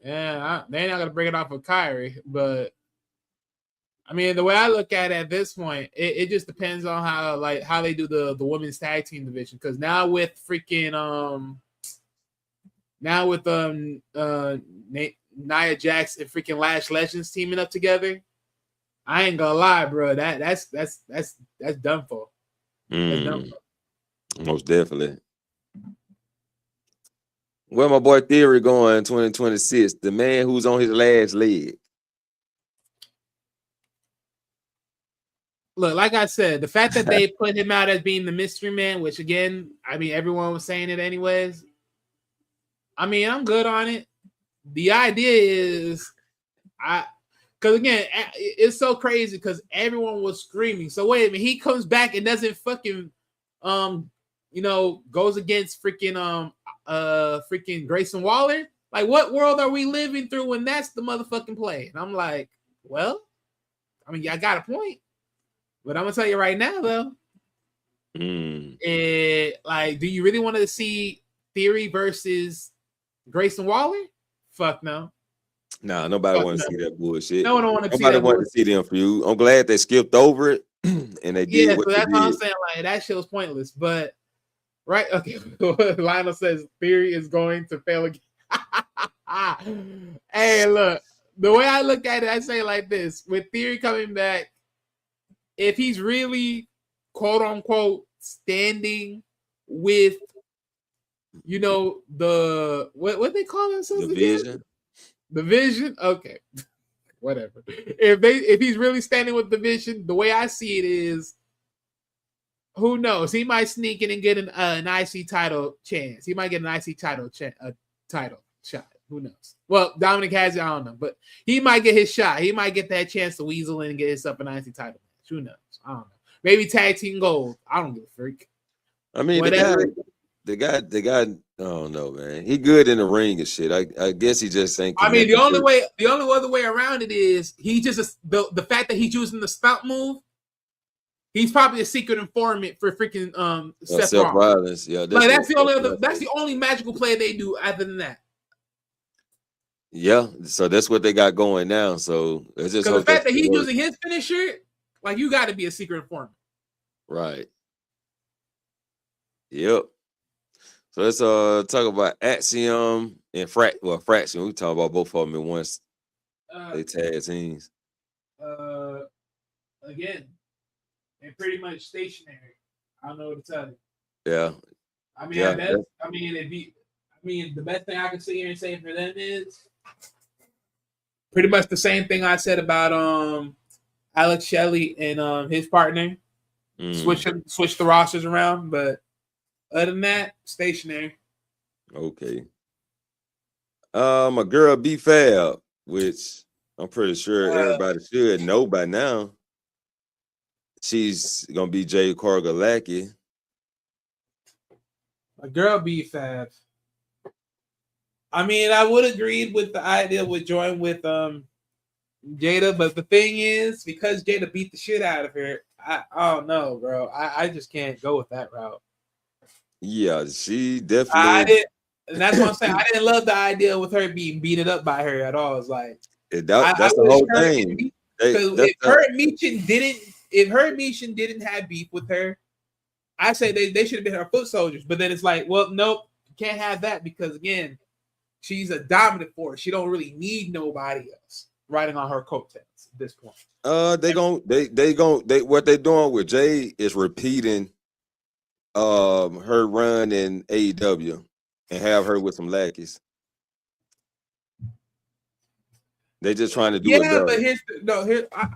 Yeah, they're not gonna break it off with Kyrie, but I mean, the way I look at it at this point, it just depends on how they do the women's tag team division. Because now with freaking Nia Jax and freaking Lash Legends teaming up together, I ain't gonna lie, bro. That's done for. That's done for. Most definitely. Where my boy Theory going 2026? The man who's on his last leg. look, like I said, the fact that they put him out as being the mystery man, which again, I mean, everyone was saying it anyways. I mean, I'm good on it. The idea is, because again, it's so crazy because everyone was screaming. So wait a minute, he comes back and doesn't fucking, goes against freaking freaking Grayson Waller. Like, what world are we living through when that's the motherfucking play? And I'm like, well, I mean, I got a point, but I'm gonna tell you right now though. Like, do you really want to see Theory versus Grayson Waller? Fuck no. Nah, nobody want to see that bullshit. No one want to see that. Nobody want to see them feud. I'm glad they skipped over it and they did. Yeah, what so that's they what I'm did. saying. Like, that shit was pointless. But right, okay. Lionel says Theory is going to fail again. Hey, look, the way I look at it, I say like this: with Theory coming back, if he's really quote unquote standing with, the what they call themselves The again? vision. The vision, okay, whatever. If he's really standing with the vision, the way I see it is, who knows? He might sneak in and get an IC title chance. He might get an IC title shot. Who knows? Well, Dominic has it. I don't know, but he might get his shot. He might get that chance to weasel in and get himself an IC title match. Who knows? I don't know. Maybe tag team gold. I don't give a freak. I mean, Whatever. the guy. I don't know, man. He good in the ring and shit. I guess he just ain't. I mean, the only other way around it is he just the fact that he's using the spout move. He's probably a secret informant for freaking Seth Rollins. Yeah, that's the only magical play they do. Other than that, yeah. So that's what they got going now. So it's just because the fact that he's using his finisher, like, you got to be a secret informant, right? Yep. So let's talk about Axiom and Fraction. We talk about both of them at once. They tag teams. Again, they're pretty much stationary. I don't know what to tell you. Yeah. I mean, the best thing I can sit here and say for them is pretty much the same thing I said about Alex Shelley and his partner. Switch the rosters around, but other than that, stationary. Okay. My girl B Fab, which I'm pretty sure everybody should know by now. She's gonna be Jay Cargill Lackey. A girl B Fab. I mean, I would agree with the idea with join with Jada, but the thing is, because Jada beat the shit out of her, I don't know, bro. I just can't go with that route. Yeah, she definitely. And that's what I'm saying. I didn't love the idea with her being beaten up by her at all. It's like that's the whole thing. Because if her Meechin didn't have beef with her, I say they should have been her foot soldiers. But then it's like, well, nope, you can't have that because again, she's a dominant force. She don't really need nobody else riding on her coattails at this point. What they're doing with Jay is repeating her run in AEW and have her with some lackeys. They're just trying to do it better. But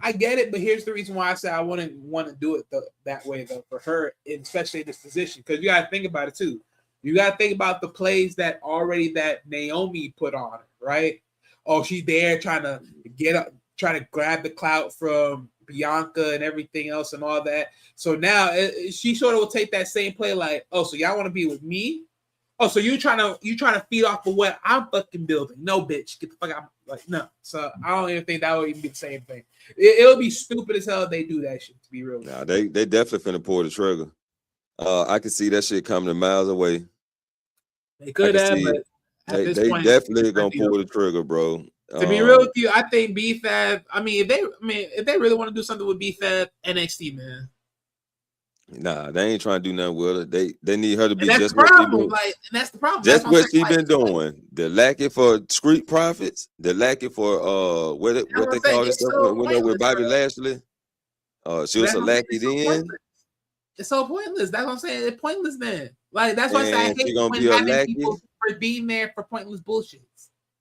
I get it, but here's the reason why I say I wouldn't want to do it that way though for her, especially in this position, because you got to think about it too. You got to think about the plays that Naomi put on her, right? Oh, she's there trying to trying to grab the clout from Bianca and everything else and all that. So now she sort of will take that same play like, oh, so y'all want to be with me? Oh, so you trying to feed off of what I'm fucking building? No, bitch, get the fuck out. Like, no. So I don't even think that would even be the same thing. It'll be stupid as hell if they do that shit, to be real. Nah, they definitely finna pull the trigger. I can see that shit coming a miles away. They could have, but they definitely gonna pull the trigger, bro. To be real with you, I think B-Fab. If they really want to do something with B-Fab, NXT, man. Nah, they ain't trying to do nothing with her. They need her to be just what she doing. That's the problem. Just what she been doing. The lacking for Street Profits. The lacking for what they call this stuff with Bobby Lashley. She was a lackey then. It's so pointless. That's what I'm saying. It's pointless then. Like that's why I say I hate having people for being there for pointless bullshit.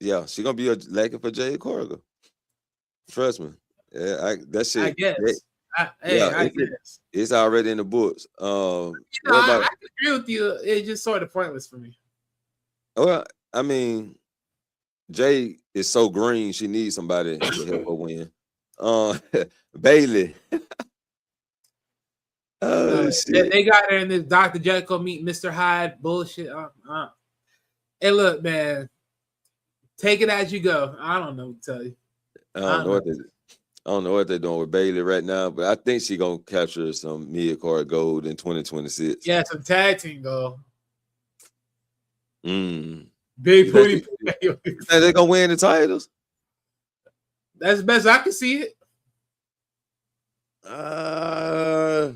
Yeah, she's gonna be a lackey for Jay Cargill. Trust me. Yeah, that shit. I guess. it's already in the books. You know, What about? I can agree with you. It's just sort of pointless for me. Well, I mean, Jay is so green. She needs somebody to help her win. Bailey. Oh shit. They got her in this Dr. Jekyll meet Mr. Hyde bullshit. Hey, look, man, take it as you go. I don't know what to tell you. I don't know what they're doing with Bailey right now, but I think she's gonna capture some mid-card gold in 2026. Yeah, some tag team goal. Mm. Big You booty. think they're gonna win the titles? That's the best I can see it. I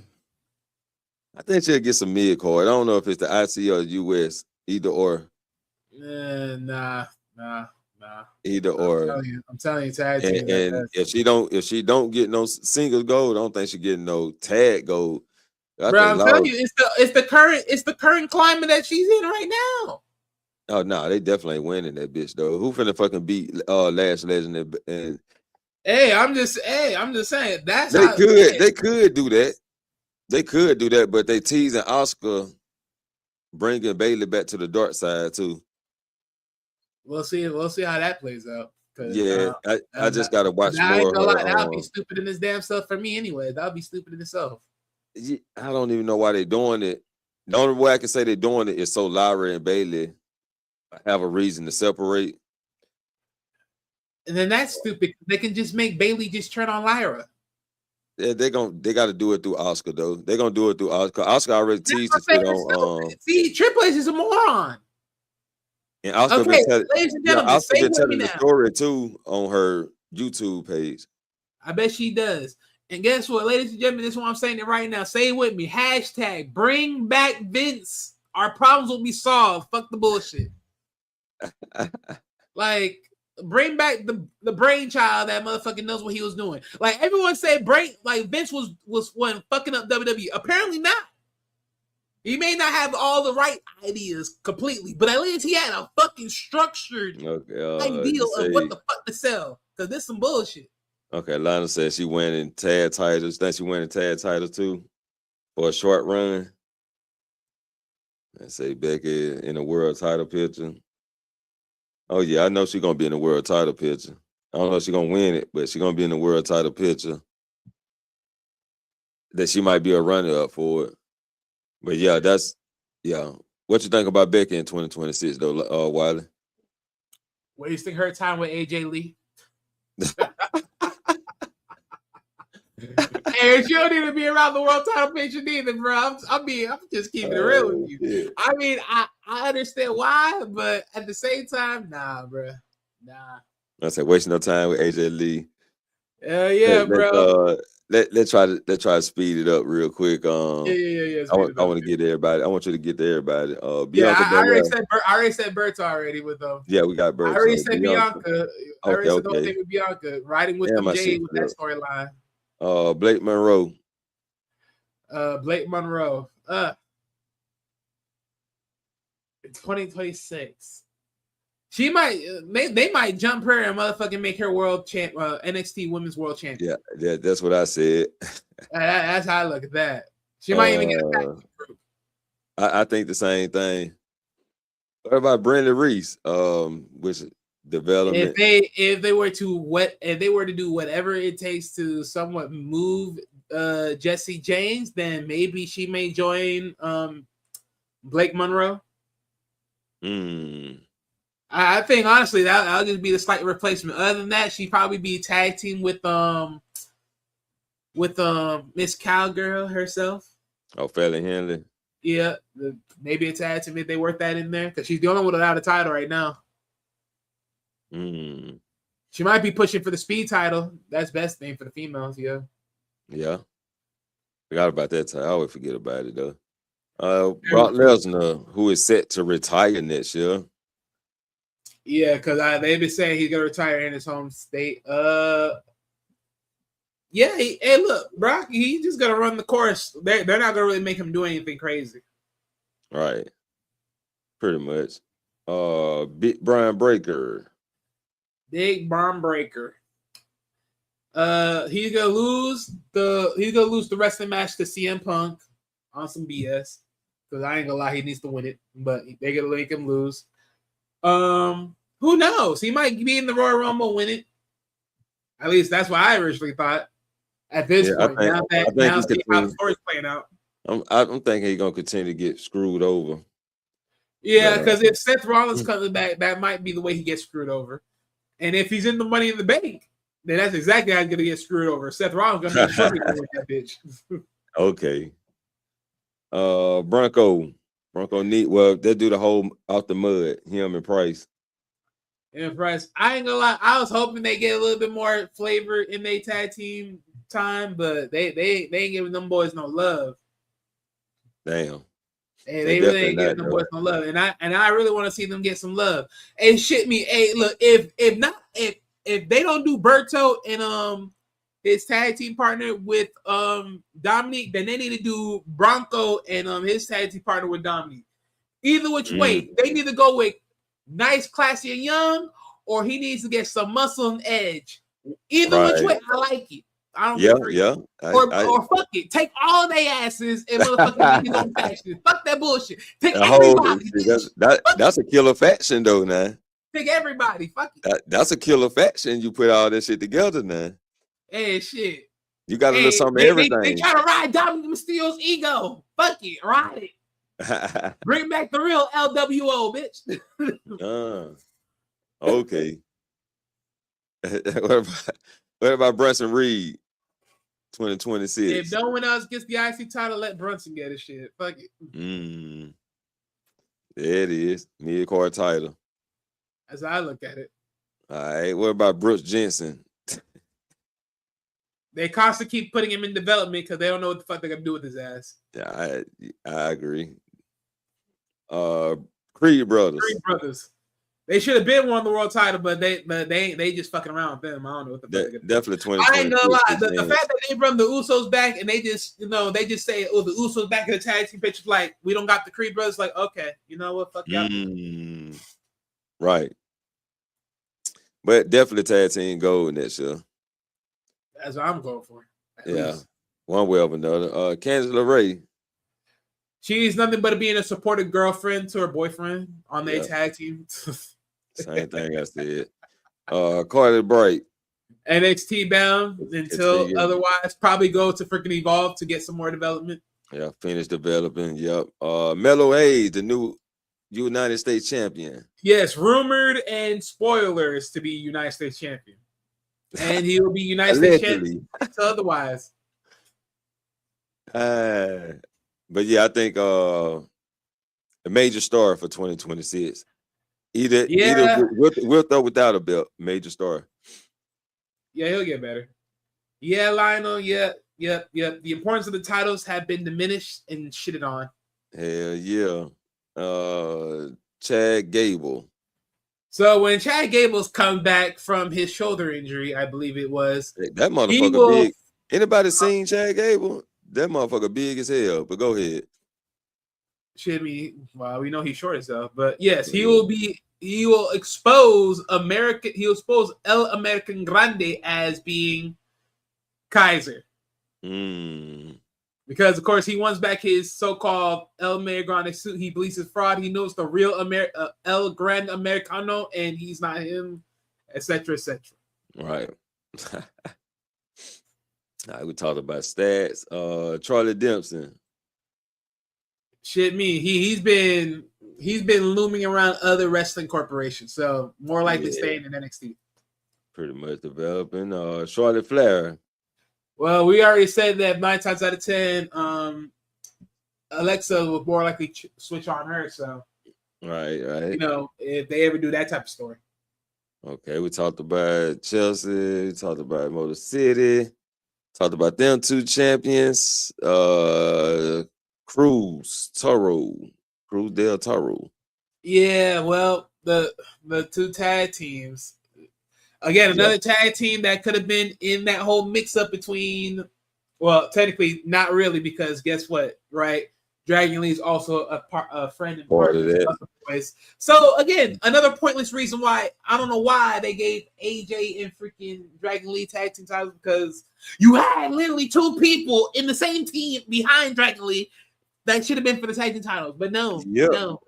think she'll get some mid-card. I don't know if it's the IC or the US, either or. Nah. Either or. I'm telling you, tag team. And if she don't get no singles gold, I don't think she getting no tag gold. Bro, I'm telling you, it's the current climate that she's in right now. Oh no, they definitely ain't winning that bitch though. Who finna fucking beat Lash Legend and Hey, I'm just saying that's they could do that. They could do that, but they teasing Oscar bringing Bailey back to the dark side too. We'll see how that plays out. Yeah, I just gotta watch more. I ain't gonna lie, that'll be stupid in this damn stuff for me anyway. That'll be stupid in itself. I don't even know why they're doing it. The only way I can say they're doing it is so Lyra and Bailey have a reason to separate. And then that's stupid. They can just make Bailey just turn on Lyra. Yeah, they got to do it through Oscar though. They're gonna do it through Oscar. Oscar already teased it on. See, Triple H is a moron. And Oscar okay, ladies and gentlemen, Oscar say been with telling me the now. story too on her YouTube page. I bet she does. And guess what, ladies and gentlemen, this is what I'm saying it right now. Say it with me. Hashtag bring back Vince. Our problems will be solved. Fuck the bullshit. Like, bring back the brainchild that motherfucking knows what he was doing. Like everyone said, Vince was one fucking up WWE. Apparently not. He may not have all the right ideas completely, but at least he had a fucking structured idea of what the fuck to sell. Because this some bullshit. Okay, Lana said she winning tag titles. Think she winning tag titles too for a short run. And say Becky in a world title picture. Oh yeah, I know she's gonna be in the world title picture. I don't know if she's gonna win it, but she's gonna be in the world title picture. That she might be a runner up for it. But yeah, What you think about Becky in 2026 though, Wiley? Wasting her time with AJ Lee. Hey, she don't need to be around the world title picture neither, bro. I'm just keeping it real with you. Yeah. I mean, I understand why, but at the same time, nah, bro. Nah. I said wasting no time with AJ Lee. Yeah, bro. Let's try to speed it up real quick. Yeah. I want to get everybody. I want you to get to everybody. Bianca. I already said Berta already with them. Yeah, we got Berta. I already said Bianca. I already said okay. With Bianca. Riding with them Jay with that storyline. Blake Monroe. Blake Monroe. 2026. She might. They might jump her and motherfucking make her world champ. NXT Women's World Champion. Yeah, that's what I said. That's how I look at that. She might even get a tag team group. I think the same thing. What about Brenda Reese? Which development? If they were to do whatever it takes to somewhat move Jesse James, then maybe she may join Blake Monroe. I think honestly that'll just be the slight replacement. Other than that, she'd probably be tag team with Miss Cowgirl herself. Oh, Fallon Henley. Yeah, maybe a tag team if they work that in there because she's the only one without a title right now. She might be pushing for the speed title. That's best thing for the females. Yeah. Forgot about that time. I always forget about it though. Brock Lesnar, who is set to retire next year. Yeah, because they've been saying he's gonna retire in his home state. Yeah. Hey, look, Brock, he's just gonna run the course. They're not gonna really make him do anything crazy. Right. Pretty much. Big Brian Breaker. Big Braun Breaker. He's gonna lose the wrestling match to CM Punk on some BS. Because I ain't gonna lie, he needs to win it, but they're gonna make him lose. Who knows? He might be in the Royal Rumble, win it. At least that's what I originally thought. At this point, now see how the story's playing out. I'm thinking he's gonna continue to get screwed over. Yeah, because if Seth Rollins comes back, that might be the way he gets screwed over. And if he's in the Money in the Bank, then that's exactly how he's gonna get screwed over. Seth Rollins gonna make sure he with that bitch. Okay. Bronco neat. Well, they do the whole out the mud. Him and Price. And Price, I ain't gonna lie. I was hoping they get a little bit more flavor in their tag team time, but they ain't giving them boys no love. Damn. And they really ain't giving them boys no love. And I really want to see them get some love. And shit me, hey, look, if they don't do Berto and his tag team partner with Dominique, then they need to do Bronco and his tag team partner with Dominique. Either which way, they need to go with nice, classy, and young, or he needs to get some muscle and edge. Either which way, I like it. I don't agree. Yeah. Or fuck it. Take all their asses and motherfucking make his own faction. Fuck that bullshit. Take everybody. That's a killer faction though, now. Take everybody. Fuck it. That's a killer faction. You put all that shit together now. Hey, shit. You got to do something everything. They try to ride Dominic Mysterio's ego. Fuck it. Ride it. Bring back the real LWO, bitch. Okay. What about Brunson Reed? 2026. If no one else gets the IC title, let Brunson get his shit. Fuck it. There it is. Mid-card title. As I look at it. All right. What about Brooks Jensen? They constantly keep putting him in development because they don't know what the fuck they're gonna do with his ass. Yeah, I agree. Creed Brothers. They should have been won the world title, but they just fucking around with them. I don't know what the fuck. Definitely 20. I ain't gonna lie. The fact that they brought the Usos back and they just say, "Oh, the Usos back in the tag team pictures." Like, we don't got the Creed Brothers. Like, okay, you know what? Fuck y'all. Right. But definitely tag team gold in that show. That's what I'm going for. Least. One way or another. Candice LeRae. She's nothing but being a supportive girlfriend to her boyfriend on their tag team. Same thing I said. Carly Bright. NXT bound until otherwise. Probably go to freaking Evolve to get some more development. Yeah, finish developing. Yep. Mello Hayes, the new United States champion. Yes, rumored and spoilers to be United States champion. And he will be United States champion until otherwise. But yeah, I think a major star for 2026. Either with or without a belt, major star. Yeah, he'll get better. Yeah, Lionel. Yep. The importance of the titles have been diminished and shitted on. Hell yeah. Chad Gable. So when Chad Gable's come back from his shoulder injury, I believe it was. That motherfucker big. Anybody seen Chad Gable? That motherfucker big as hell. But go ahead. Well, we know he's short as hell, but yes, he will expose America. He'll expose El American Grande as being Kaiser. Because of course he wants back his so-called El American Grande suit. He believes it's fraud. He knows the real El Gran Americano, and he's not him, etc., etc. Right. We talked about stats. Charlie Dempsey. He's been looming around other wrestling corporations, so more likely staying in NXT. Pretty much developing. Charlotte Flair. Well, we already said that 9 times out of 10, Alexa will more likely switch on her. So, right. You know, if they ever do that type of story. Okay, we talked about Chelsea. We talked about Motor City. Talked about them two champions. Cruz del Toro. Yeah, well, the two tag teams. Again, another tag team that could have been in that whole mix-up between, well, technically not really, because guess what, right? Dragon Lee's also a friend and Part of partner that. of the boys. So again, another pointless reason why I don't know why they gave AJ and freaking Dragon Lee tag team titles, because you had literally two people in the same team behind Dragon Lee that should have been for the tag team titles, but no, Yep. no.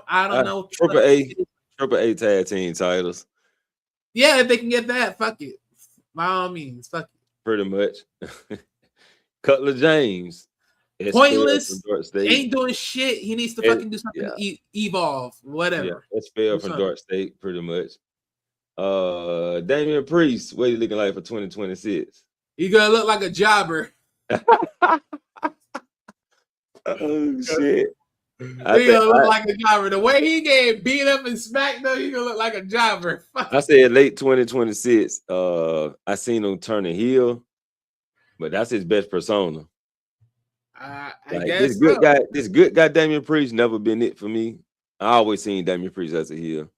I don't know. Triple A tag team titles. Yeah, if they can get that, fuck it. By all means, fuck it. Pretty much. Cutler James. Pointless. Ain't doing shit. He needs to fucking do something. Yeah. Evolve, whatever. Yeah, that's fair from Dark State, pretty much. Damian Priest, what he looking like for 2026? He gonna look like a jobber. Oh shit. He gonna look like a jobber. The way he get beat up and smacked, though, he gonna look like a jobber. I said late 2026. I seen him turning heel, but that's his best persona. I Like, guess this good guy Damian Priest never been it for me. I always seen Damian Priest as a heel.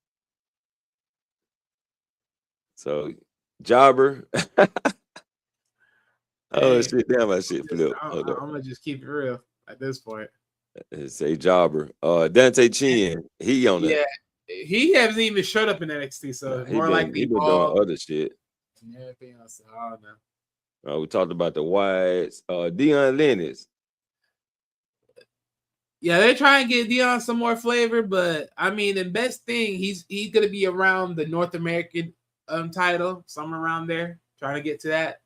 So jobber. Oh shit, damn, my shit flipped. I'm gonna just keep it real at this point. Say jobber. Dante Chen, he on that. Yeah, he hasn't even showed up in NXT, so more likely he been doing other shit. And everything else. I don't know. We talked about the Whites. Deion Lennox. Yeah, they're trying to get Deion some more flavor, but I mean, the best thing, he's gonna be around the North American title, somewhere around there, trying to get to that.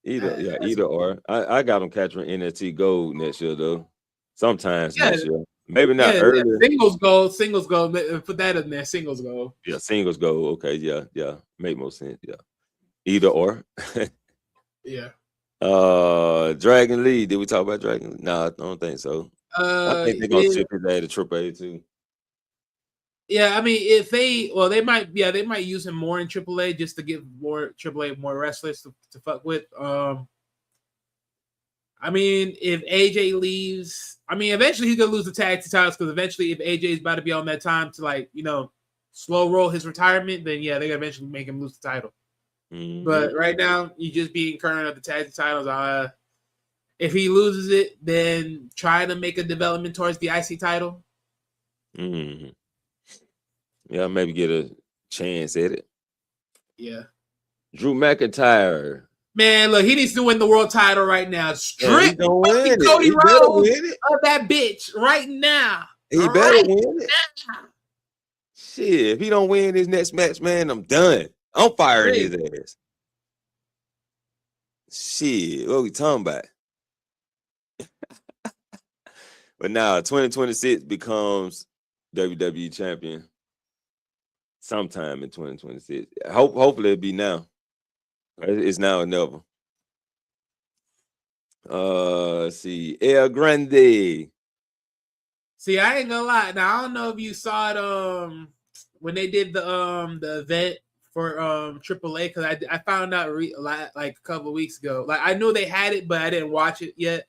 Either or. I got him catching NXT Gold next year though. Sometimes next year, maybe not early. Singles gold. Put that in there. Singles gold. Yeah, singles gold. Okay, yeah, make more sense. Yeah, either or. Yeah. Dragon Lee. Did we talk about Dragon Lee? No, I don't think so. I think they're gonna ship his A to Triple A too. Yeah, I mean, they might use him more in AAA just to give more AAA more wrestlers to fuck with. I mean, if AJ leaves, I mean, eventually he's gonna lose the tag team titles, because eventually, if AJ is about to be on that time to slow roll his retirement, then yeah, they're gonna eventually make him lose the title. Mm-hmm. But right now, you just being current of the tag team titles. If he loses it, then try to make a development towards the IC title. Mm-hmm. Yeah, maybe get a chance at it. Yeah. Drew McIntyre. Man, look, he needs to win the world title right now. Strip Cody Rhodes of that bitch right now. He better win it. Shit, if he don't win his next match, man, I'm done. I'm firing his ass. Shit, what we talking about? But now 2026 becomes WWE champion sometime in 2026. Hopefully it'll be now. It's now or never. Let's see. El Grande. See, I ain't gonna lie. Now I don't know if you saw it when they did the event for AAA, because I found out like a couple of weeks ago. Like, I knew they had it, but I didn't watch it yet.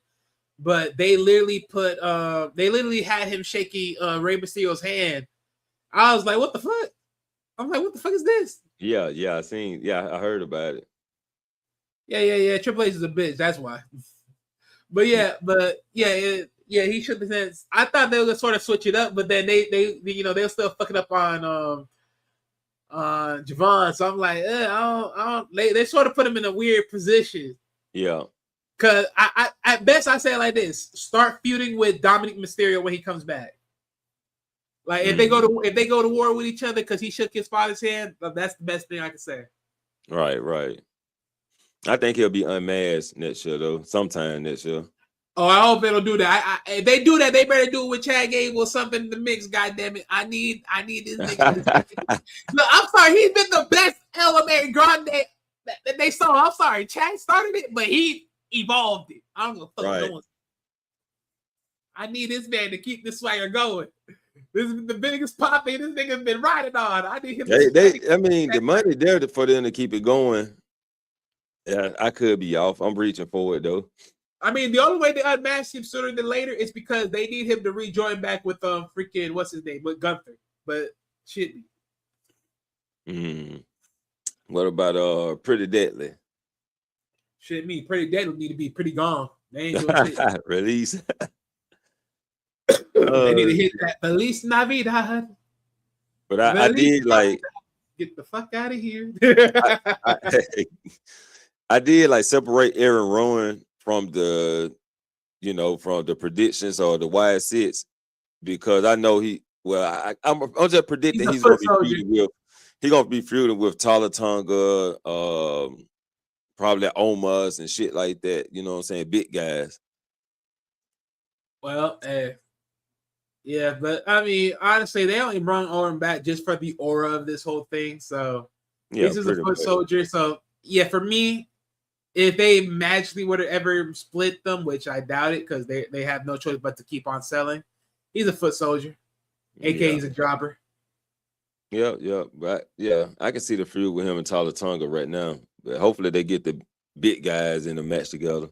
But they literally had him shaking Rey Mysterio's hand. I was like, what the fuck? I'm like, what the fuck is this? Yeah, I heard about it. Yeah. Triple H is a bitch. That's why. But he should have said. I thought they were gonna sort of switch it up, but then they'll still fucking up on Javon. So I'm like, I don't. They sort of put him in a weird position. Yeah. Cause I at best I say it like this: start feuding with Dominic Mysterio when he comes back. Like, if they go to war with each other because he shook his father's hand, that's the best thing I can say. Right. I think he'll be unmasked next year though, sometime next year. Oh, I hope they don't do that. If they do that, they better do it with Chad Gable or something in the mix. Goddamn it, I need this nigga. Look, I'm sorry, he's been the best element Grande that they saw. I'm sorry, Chad started it, but he evolved it. I don't know what the fuck going. I need this man to keep this swagger going. This is the biggest poppy this nigga's been riding on. I need him. The money there for them to keep it going. Yeah, I could be off. I'm reaching for it though. I mean, the only way they unmask him sooner than later is because they need him to rejoin back with freaking what's his name, with Gunther. But shit. What about Pretty Deadly? Shit, Pretty Deadly need to be pretty gone. They ain't doing shit. Release. They need to hit that Feliz Navidad. But I did like get the fuck out of here. I did like separate Aaron Rowan from the, from the predictions or the wide sits because I know I'm just predicting he's gonna be feuding with Tala Tonga, probably Omas and shit like that. You know what I'm saying? Big guys. Well, yeah, but I mean, honestly, they only brought Owen back just for the aura of this whole thing. So this is a foot soldier. So yeah, for me, if they magically would have ever split them, which I doubt it, because they have no choice but to keep on selling, he's a foot soldier, aka he's a jobber. Yeah, but yeah, I can see the feud with him and Tala Tonga right now. But hopefully they get the big guys in the match together.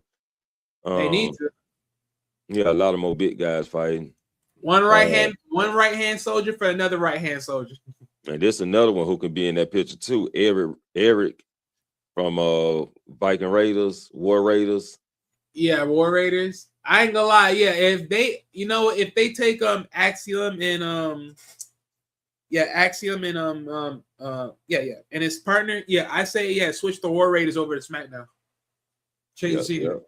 They need to. Yeah, a lot of more big guys fighting. One right hand soldier for another right hand soldier. And there's another one who can be in that picture too. Eric from Viking Raiders, War Raiders. Yeah, War Raiders. I ain't gonna lie. Yeah, if they take Axiom and and his partner, I say switch the War Raiders over to SmackDown. Change the scenery.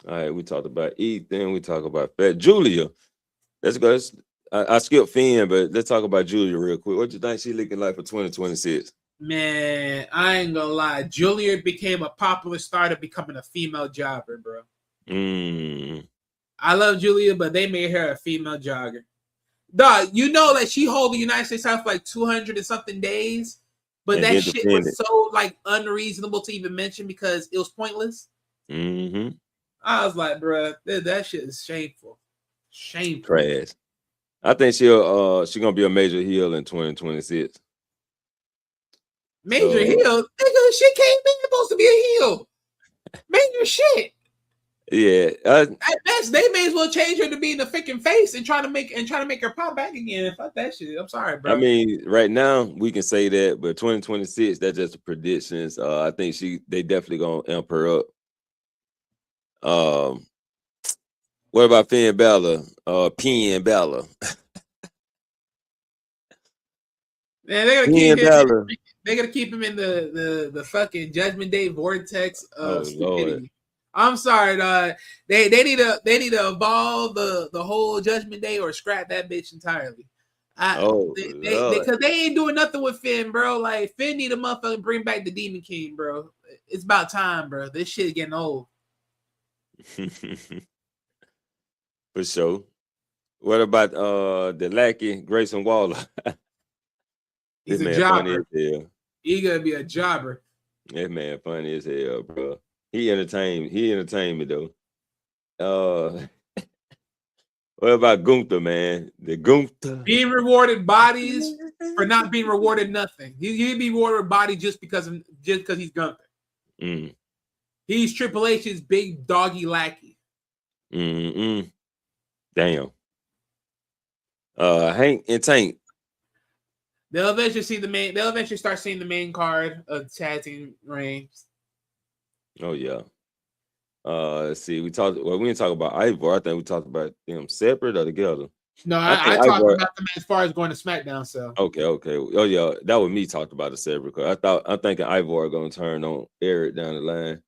All right, we talked about Ethan. We talk about Fat Julia. Let's go. I skipped Finn, but let's talk about Julia real quick. What you think she looking like for 2026? Man, I ain't gonna lie. Julia became a popular star to becoming a female jogger, bro. I love Julia, but they made her a female jogger. Dog, that she hold the United States title for like 200 and something days, but that shit was so like unreasonable to even mention because it was pointless. I was like, bro, that shit is shameful. Shameful. Trash. I think she's gonna be a major heel in 2026. Major heel? Nigga, she can't be supposed to be a heel. Major shit. Yeah. At best, they may as well change her to being the freaking face and try to make her pop back again. Fuck that shit. I'm sorry, bro. I mean, right now we can say that, but 2026, that's just the predictions. I think they definitely gonna amp her up. What about Finn Balor? Penn Balor. Man, they're gonna keep him in the fucking Judgment Day vortex of stupidity. Lord. I'm sorry, they need to evolve the whole Judgment Day or scrap that bitch entirely. Because they ain't doing nothing with Finn, bro. Like Finn need a motherfucker bring back the Demon King, bro. It's about time, bro. This shit is getting old. For sure. What about the lackey Grayson Waller? He's a jobber. He gonna be a jobber. That man funny as hell, bro. He entertained me though. What about Gunther, man? The Gunther being rewarded bodies for not being rewarded nothing. He'd be rewarded body just because he's Gunther. He's Triple H's big doggy lackey. Damn. Hank and Tank. They'll eventually start seeing the main card of tag team reigns. Oh yeah. Let's see. We didn't talk about Ivor. I think we talked about them separate or together. No, I talked about them as far as going to SmackDown. So okay. Oh yeah, that was me talked about it separate. I'm thinking Ivor going to turn on Eric down the line.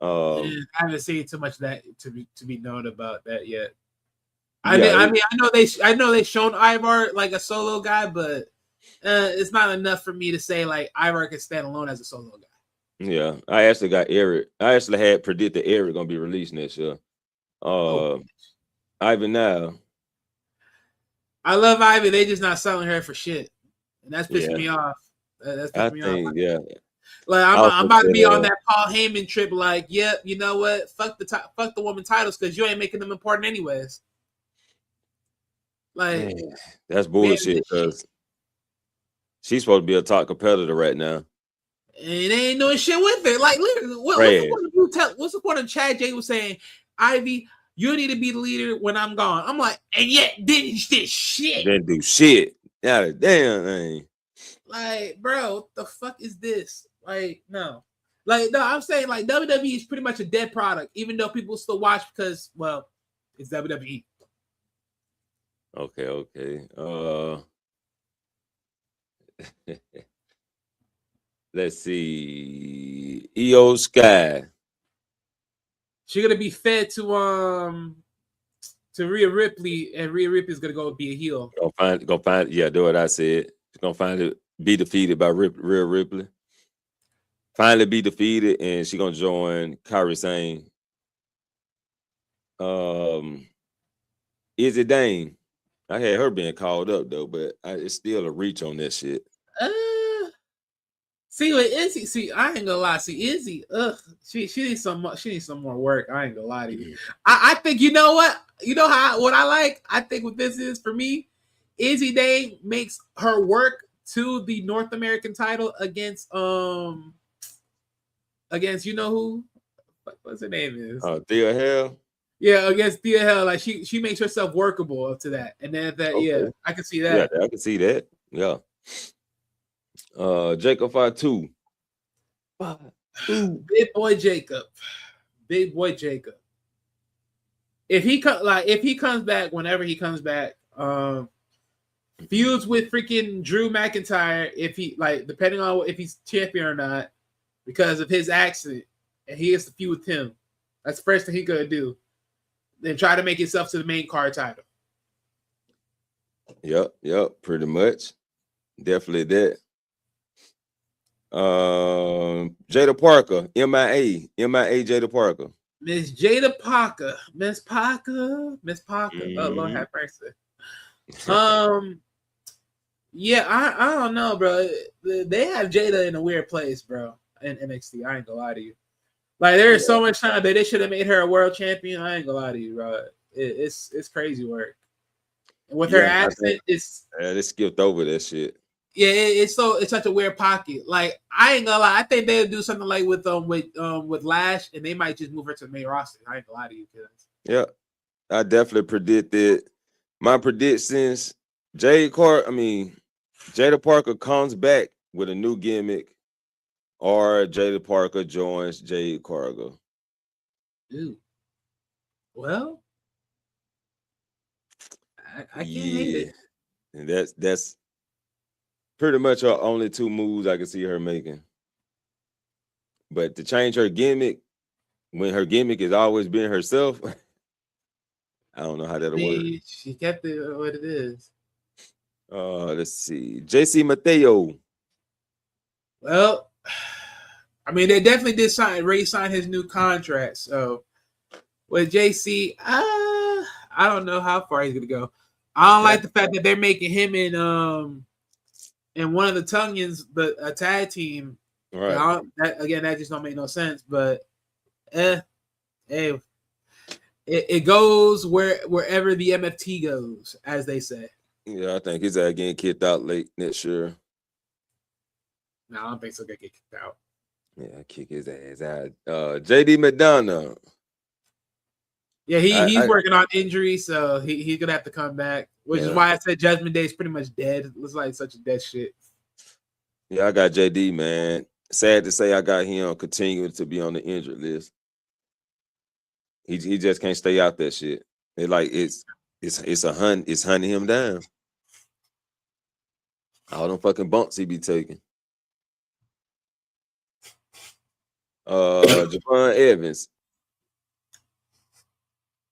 I haven't seen too much of that to be known about that yet. I know they shown Ivar like a solo guy, but it's not enough for me to say like Ivar can stand alone as a solo guy. Yeah, I actually got Eric. I actually had predicted Eric gonna be released next year. Ivan now. I love Ivy. They just not selling her for shit, and that's pissing me off. That's pissing me off. Yeah. Like I'm about to be on that Paul Heyman trip. Like, yep, you know what? Fuck the woman titles because you ain't making them important anyways. Like, man, that's bullshit. Because she's supposed to be a top competitor right now, and they ain't doing shit with it. Like, literally, what's the point of Chad J was saying, Ivy, you need to be the leader when I'm gone. I'm like, and yet didn't shit. Didn't do shit. Yeah, damn thing. Like, bro, what the fuck is this? Like, no. Like, no, I'm saying like WWE is pretty much a dead product, even though people still watch because, well, it's WWE. Okay. Let's see. EO Sky. She's gonna be fed to Rhea Ripley, and Rhea Ripley is gonna go be a heel. Gonna find. Yeah, do what I said. She's gonna find it. Be defeated by Rhea Ripley. Finally be defeated, and she's gonna join Kairi Sane. Izzy Dane. I had her being called up though, but it's still a reach on that shit. See what Izzy? See, I ain't gonna lie. See Izzy, she needs some more work. I ain't gonna lie to you. I think you know what? You know what I like? I think what this is for me, Izzy Day makes her work to the North American title against you know who? What's her name is? Thea Hale. Yeah, against Thea Hale. Like she makes herself workable up to that. And then yeah, I can see that. Yeah, I can see that. Yeah. Jacob Fatu. Big boy Jacob. If he comes back, whenever he comes back, feuds with freaking Drew McIntyre, if he depending on if he's champion or not, because of his accident, and he has to feud with him. That's the first thing he gonna do. Then try to make himself to the main card title. Yep, pretty much. Definitely that. Jada Parker, MIA Jada Parker. Miss Jada Parker. Miss Parker. Oh, Lord have mercy. Yeah, I don't know, bro. They have Jada in a weird place, bro. In NXT, I ain't gonna lie to you. Like, there's so much time that they should have made her a world champion. I ain't gonna lie to you, bro. It's crazy work. And with her accent, they skipped over that shit. Yeah, it's such a weird pocket. Like, I ain't gonna lie, I think they'll do something like with Lash, and they might just move her to the main roster. I ain't gonna lie to you, kids. Yeah, I definitely predicted. My predictions: Jada Parker comes back with a new gimmick, or Jada Parker joins Jade Cargill. Ooh. Well, I can't hate it. And that's pretty much her only two moves I can see her making. But to change her gimmick, when her gimmick has always been herself, I don't know how that'll work. She kept it what it is. Let's see. JC Mateo. Well, I mean, they definitely did re-sign his new contract. So with JC, I don't know how far he's gonna go. I don't like the fact that they're making him in one of the Tungans, but a tag team. Right. That just don't make no sense. But it goes wherever the MFT goes, as they say. Yeah, I think he's getting kicked out late next year. No, I don't think so. Gonna get kicked out. Yeah, kick his ass out. JD McDonough. Yeah, he's working on injury, so he's gonna have to come back. Which is why I said Judgment Day is pretty much dead. It looks like such a dead shit. Yeah, I got JD, man. Sad to say I got him continuing to be on the injured list. He just can't stay out that shit. It's hunting him down. All them fucking bumps he be taking. Javon Evans.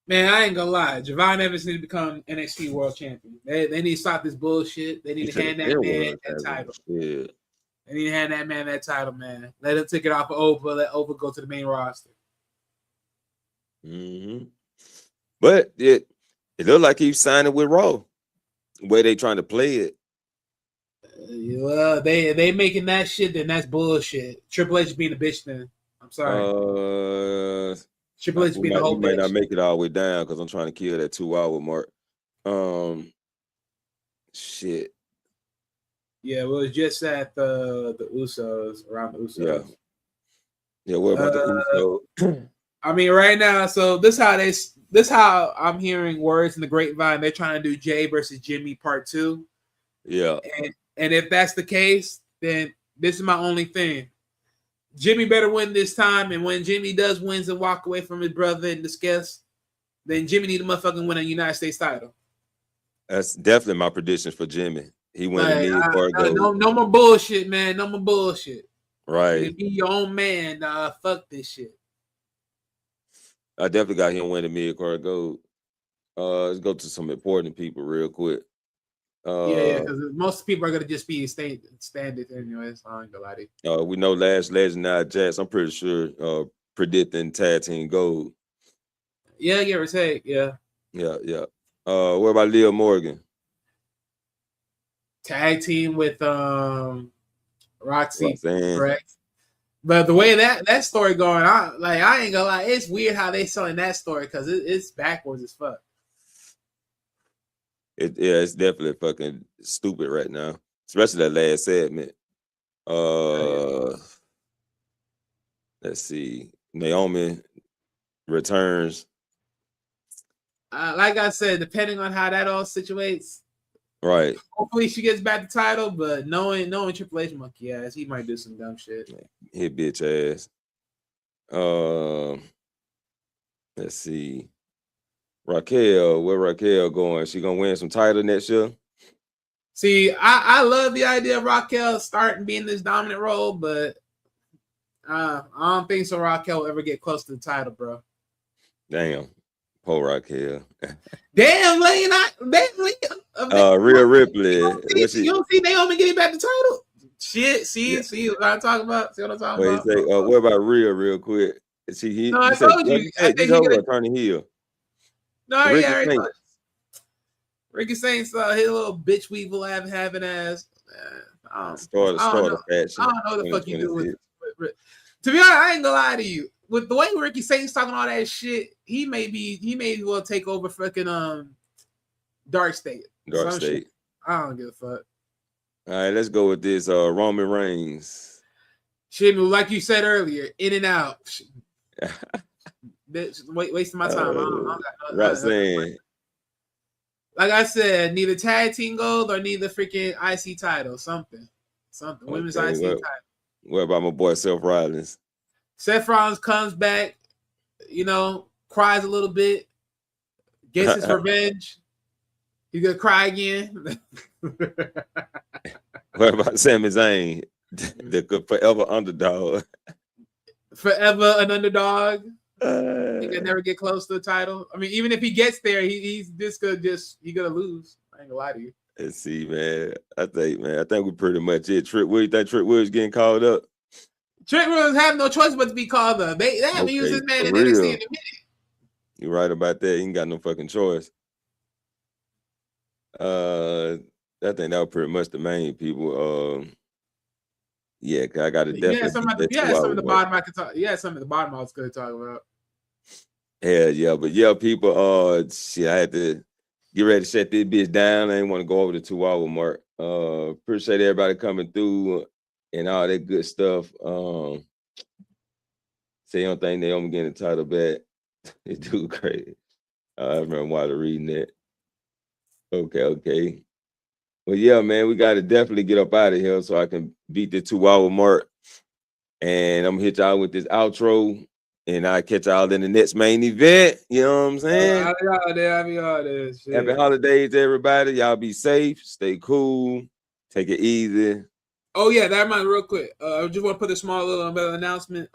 Man, I ain't gonna lie. Javon Evans need to become NXT World Champion. They need to stop this bullshit. They need to hand that man that title. Yeah. They need to hand that man that title, man. Let him take it off of Ova. Let Ova go to the main roster. Mm-hmm. But it looked like he's signing with Raw. The way they trying to play it. Well, they making that shit, then that's bullshit. Triple H being a bitch then. I'm sorry. Triple H being the whole bitch. May not make it all the way down because I'm trying to kill that 2-hour mark. Shit. Yeah, well, it's just at the Usos, around the Usos. Yeah, what about the Usos? I mean, right now, so this how I'm hearing words in the grapevine. They're trying to do Jay versus Jimmy part 2. Yeah. And if that's the case, then this is my only thing. Jimmy better win this time, and when Jimmy does wins and walk away from his brother in disgust, then Jimmy need to motherfucking win a United States title. That's definitely my prediction for Jimmy. He win the Like, mid-card gold. no more bullshit, man. No more bullshit. Right. You be your own man. Fuck this shit. I definitely got him win the mid-card gold. Let's go to some important people real quick. Yeah, because most people are gonna just be standard anyways. I ain't gonna lie to you. We know Last Legend now, Jax. I'm pretty sure predicting tag team gold. Yeah, give or take. Yeah. Yeah. What about Leah Morgan? Tag team with Roxy, Roxanne. correct? But the way that story going on, like I ain't gonna lie, it's weird how they selling that story because it's backwards as fuck. It's definitely fucking stupid right now, especially that last segment. Let's see. Naomi returns. Like I said, depending on how that all situates, right? Hopefully she gets back the title, but knowing Triple H monkey ass, he might do some dumb shit. Hit bitch ass. Let's see. Raquel, where Raquel going? She gonna win some title next year? See, I love the idea of Raquel starting being this dominant role, but I don't think so. Raquel will ever get close to the title, bro. Damn, poor Raquel. Damn, Lane. Rhea Ripley. You don't see Naomi getting back the title? Shit. See what I'm talking about? See what I'm talking about? Say, what about Rhea real quick? I told you. I think he's gonna turn heel. No, Ricky Saints, his little bitch weevil having ass. Start a fashion. I don't know what the fuck you do with. To be honest, I ain't gonna lie to you. With the way Ricky Saints talking all that shit, he may well take over fucking Dark State. Shit. I don't give a fuck. All right, let's go with this. Roman Reigns. Shit, like you said earlier, in and out. Wasting my time. Roxanne. Like I said, neither tag team gold or neither freaking IC title. Something. Women's IC title. What about my boy Seth Rollins? Seth Rollins comes back, cries a little bit, gets his revenge. He's gonna cry again. What about Sami Zayn, the forever underdog? Forever an underdog. He can never get close to the title. I mean, even if he gets there, he's gonna lose. I ain't gonna lie to you. Let's see, man. I think we're pretty much it. What do you think Trick Williams getting called up? Trick Williams have no choice but to be called up. They haven't used this man in NXT in a minute. You're right about that. He ain't got no fucking choice. I think that was pretty much the main people. Yeah, cause I got to definitely. Some of the bottom I could talk. Yeah, some of the bottom I was going to talk about. Yeah, but yeah, people. Shit, I had to get ready to shut this bitch down. I didn't want to go over the 2-hour mark. Appreciate everybody coming through and all that good stuff. Say you don't think Naomi getting the title back. They do crazy. I remember while reading that. Okay. Well, yeah, man, we got to definitely get up out of here so I can beat the 2-hour mark. And I'm gonna hit y'all with this outro, and I'll catch y'all in the next main event. You know what I'm saying? Happy holidays, everybody. Y'all be safe, stay cool, take it easy. Oh yeah, that reminds me real quick. I just want to put a small little announcement.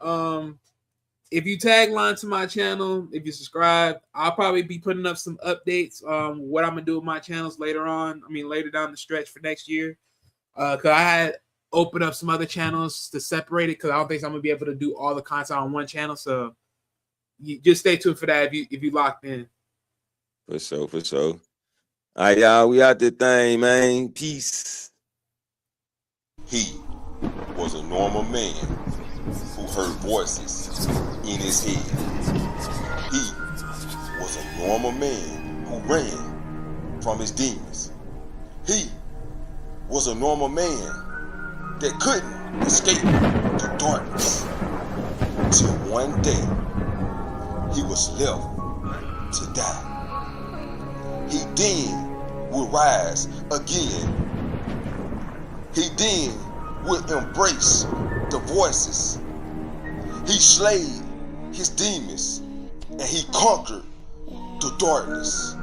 If you tag line to my channel, if you subscribe, I'll probably be putting up some updates on what I'm gonna do with my channels later on. I mean, later down the stretch for next year. Cause I had opened up some other channels to separate it because I don't think I'm gonna be able to do all the content on one channel. So you just stay tuned for that if you locked in. For sure. All right, y'all, we out the thing, man. Peace. He was a normal man who heard voices in his head. He was a normal man who ran from his demons. He was a normal man that couldn't escape the darkness. Till one day, he was left to die. He then would rise again. He then would embrace the voices He slayed his demons and he conquered the darkness.